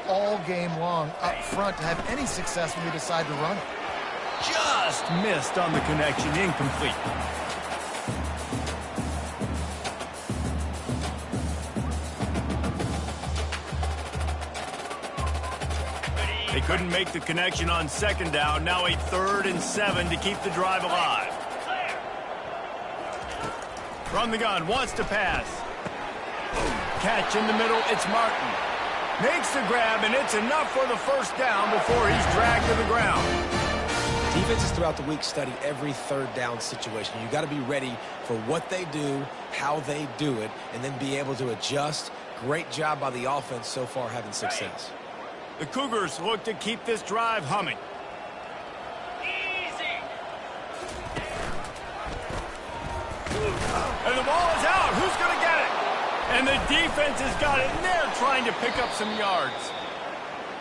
all game long up front to have any success when they decide to run it. Just missed on the connection, incomplete. They couldn't make the connection on 2nd down. Now a 3rd and 7 to keep the drive alive. From the gun, wants to pass. Catch in the middle, it's Martin. Makes the grab, and it's enough for the first down before he's dragged to the ground. Defenses throughout the week study every 3rd down situation. You got to be ready for what they do, how they do it, and then be able to adjust. Great job by the offense so far having success. The Cougars look to keep this drive humming. Easy! And the ball is out. Who's going to get it? And the defense has got it, and they're trying to pick up some yards.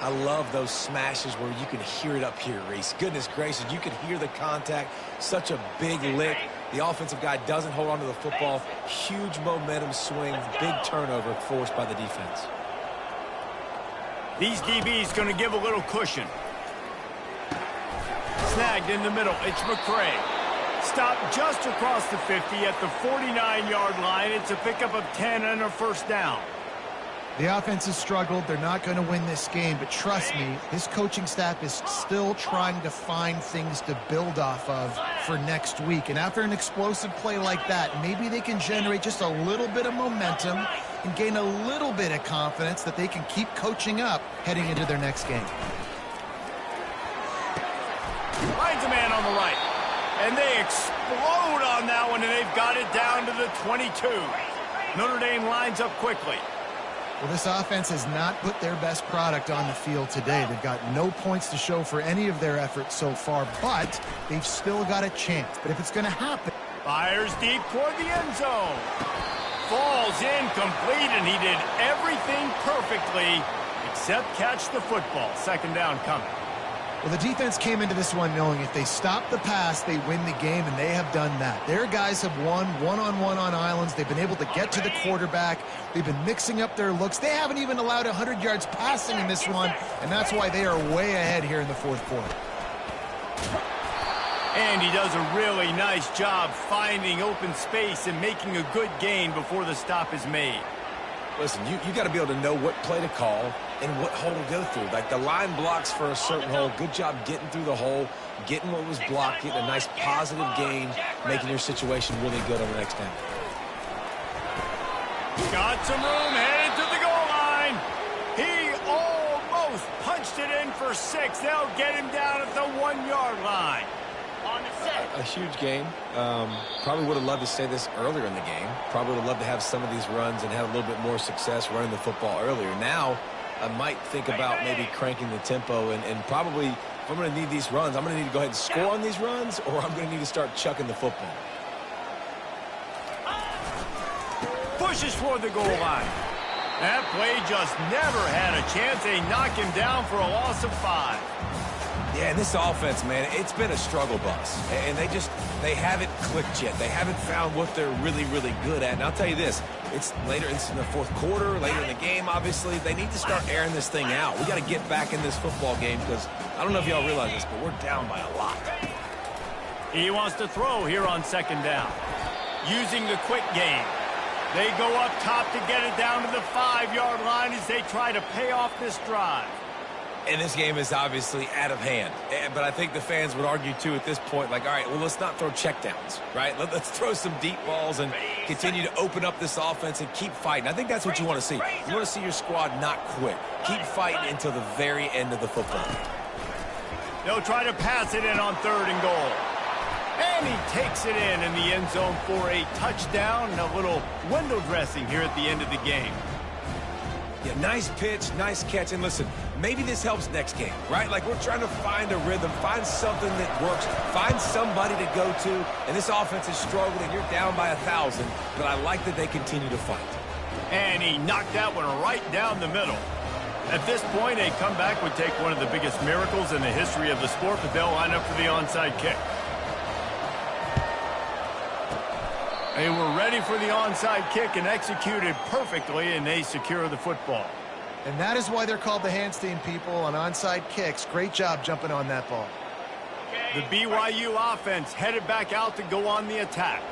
I love those smashes where you can hear it up here, Reese. Goodness gracious, you can hear the contact. Such a big lick. The offensive guy doesn't hold on to the football. Huge momentum swing, big turnover forced by the defense. These DBs going to give a little cushion. Snagged in the middle. It's McCray. Stopped just across the 50 at the 49-yard line. It's a pickup of 10 and a first down. The offense has struggled. They're not going to win this game, but trust me, this coaching staff is still trying to find things to build off of for next week. And after an explosive play like that, maybe they can generate just a little bit of momentum and gain a little bit of confidence that they can keep coaching up heading into their next game. Finds a man on the right. And they explode on that one, and they've got it down to the 22. Notre Dame lines up quickly. Well, this offense has not put their best product on the field today. They've got no points to show for any of their efforts so far, but they've still got a chance. But if it's going to happen... Fires deep toward the end zone. Falls incomplete, and he did everything perfectly except catch the football. 2nd down coming. Well, the defense came into this one knowing if they stop the pass, they win the game, and they have done that. Their guys have won one-on-one on islands. They've been able to get to the quarterback. They've been mixing up their looks. They haven't even allowed 100 yards passing in this one, and that's why they are way ahead here in the 4th quarter. And he does a really nice job finding open space and making a good gain before the stop is made. Listen, you got to be able to know what play to call and what hole to go through. Like the line blocks for a certain hole. Good job getting through the hole, getting what was blocked, getting a nice positive gain, making your situation really good on the next down. Got some room, headed to the goal line. He almost punched it in for 6. They'll get him down at the 1-yard line. On the set. A huge game. Probably would have loved to say this earlier in the game. Probably would have loved to have some of these runs and have a little bit more success running the football earlier. Now, I might think about maybe cranking the tempo and probably, if I'm going to need these runs, I'm going to need to go ahead and score on these runs, or I'm going to need to start chucking the football. Pushes for the goal line. That play just never had a chance. They knock him down for a loss of 5. Yeah, and this offense, man, it's been a struggle bus. And they haven't clicked yet. They haven't found what they're really, really good at. And I'll tell you this, it's in the fourth quarter, later in the game, obviously. They need to start airing this thing out. We got to get back in this football game because I don't know if y'all realize this, but we're down by a lot. He wants to throw here on 2nd down. Using the quick game. They go up top to get it down to the 5-yard line as they try to pay off this drive. And this game is obviously out of hand. But I think the fans would argue, too, at this point, like, all right, well, let's not throw checkdowns, right? Let's throw some deep balls and continue to open up this offense and keep fighting. I think that's what you want to see. You want to see your squad not quit. Keep fighting until the very end of the football game. They'll try to pass it in on 3rd and goal. And he takes it in the end zone for a touchdown and a little window dressing here at the end of the game. Yeah, nice pitch, nice catch. And listen, maybe this helps next game, right? Like, we're trying to find a rhythm, find something that works, find somebody to go to. And this offense is struggling. You're down by 1,000, but I like that they continue to fight. And he knocked that one right down the middle. At this point, a comeback would take one of the biggest miracles in the history of the sport, but they'll line up for the onside kick. They were ready for the onside kick and executed perfectly, and they secure the football. And that is why they're called the Handstein people on onside kicks. Great job jumping on that ball. The BYU offense headed back out to go on the attack.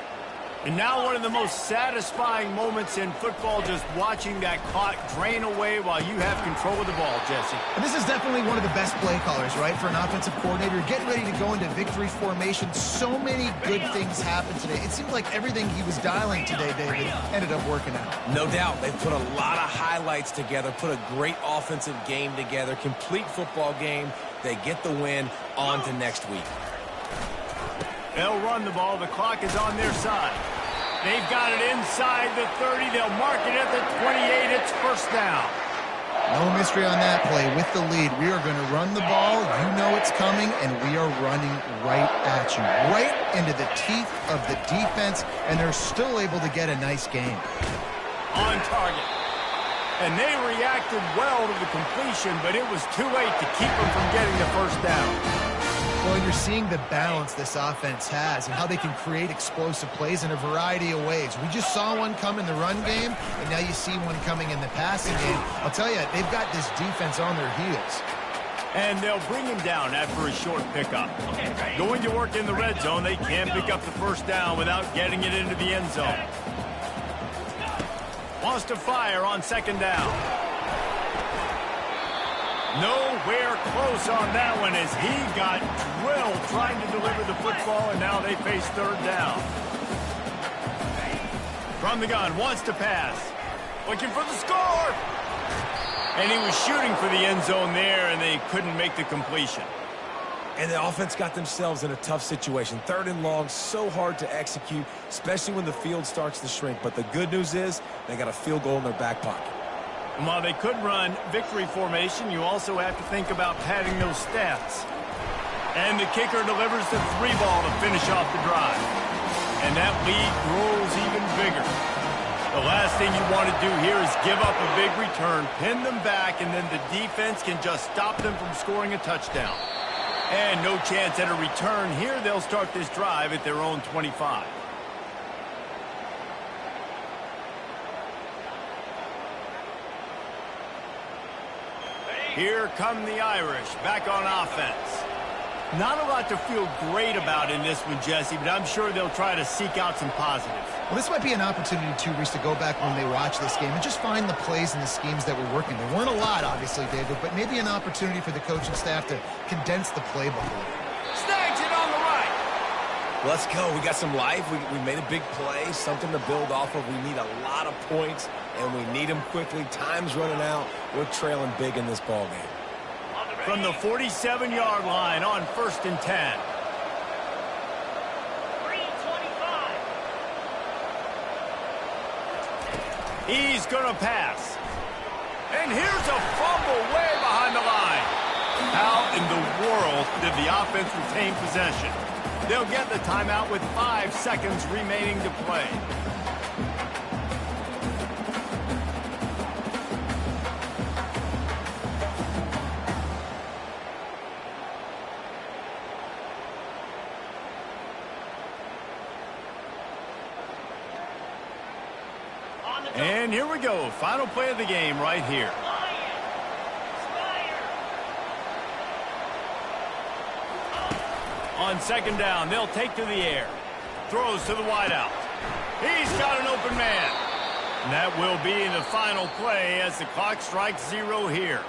And now one of the most satisfying moments in football, just watching that clock drain away while you have control of the ball, Jesse. And this is definitely one of the best play callers, right, for an offensive coordinator. Getting ready to go into victory formation. So many good things happened today. It seemed like everything he was dialing today, David, ended up working out. No doubt. They've put a lot of highlights together, put a great offensive game together, complete football game. They get the win. On to next week. They'll run the ball. The clock is on their side. They've got it inside the 30. They'll mark it at the 28. It's 1st down. No mystery on that play. With the lead, we are going to run the ball. You know it's coming, and we are running right at you. Right into the teeth of the defense, and they're still able to get a nice game. On target. And they reacted well to the completion, but it was too late to keep them from getting the 1st down. Well, you're seeing the balance this offense has and how they can create explosive plays in a variety of ways. We just saw one come in the run game, and now you see one coming in the passing game. I'll tell you, they've got this defense on their heels. And they'll bring him down after a short pickup. Going to work in the red zone, they can't pick up the 1st down without getting it into the end zone. Wants to fire on 2nd down. Nowhere close on that one as he got drilled trying to deliver the football, and now they face 3rd down. From the gun, wants to pass. Looking for the score. And he was shooting for the end zone there, and they couldn't make the completion. And the offense got themselves in a tough situation. 3rd and long, so hard to execute, especially when the field starts to shrink. But the good news is they got a field goal in their back pocket. And while they could run victory formation, you also have to think about padding those stats. And the kicker delivers the 3 ball to finish off the drive. And that lead grows even bigger. The last thing you want to do here is give up a big return, pin them back, and then the defense can just stop them from scoring a touchdown. And no chance at a return here. They'll start this drive at their own 25. Here come the Irish back on offense. Not a lot to feel great about in this one, Jesse, but I'm sure they'll try to seek out some positives. Well, this might be an opportunity, too, Reese, to go back when they watch this game and just find the plays and the schemes that were working. There weren't a lot, obviously, David, but maybe an opportunity for the coaching staff to condense the playbook a little. Snags it on the right. Let's go. We got some life. We made a big play, something to build off of. We need a lot of points, and we need them quickly. Time's running out. We're trailing big in this ball game. from the 47-yard line on 1st and 10. 3:25. He's going to pass. And here's a fumble way behind the line. How in the world did the offense retain possession? They'll get the timeout with 5 seconds remaining to play. And here we go. Final play of the game right here. On 2nd down, they'll take to the air. Throws to the wideout. He's got an open man. And that will be the final play as the clock strikes 0 here.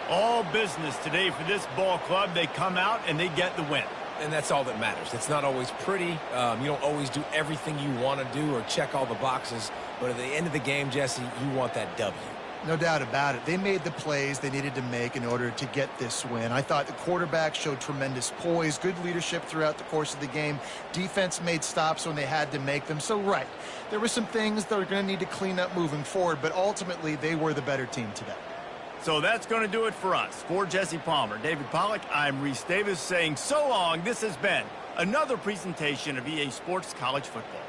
All business today for this ball club. They come out and they get the win. And that's all that matters. It's not always pretty. You don't always do everything you want to do or check all the boxes. But at the end of the game, Jesse, you want that W. No doubt about it. They made the plays they needed to make in order to get this win. I thought the quarterback showed tremendous poise, good leadership throughout the course of the game. Defense made stops when they had to make them. So, right, there were some things that are going to need to clean up moving forward, but ultimately they were the better team today. So that's going to do it for us. For Jesse Palmer, David Pollack, I'm Reese Davis saying so long. This has been another presentation of EA Sports College Football.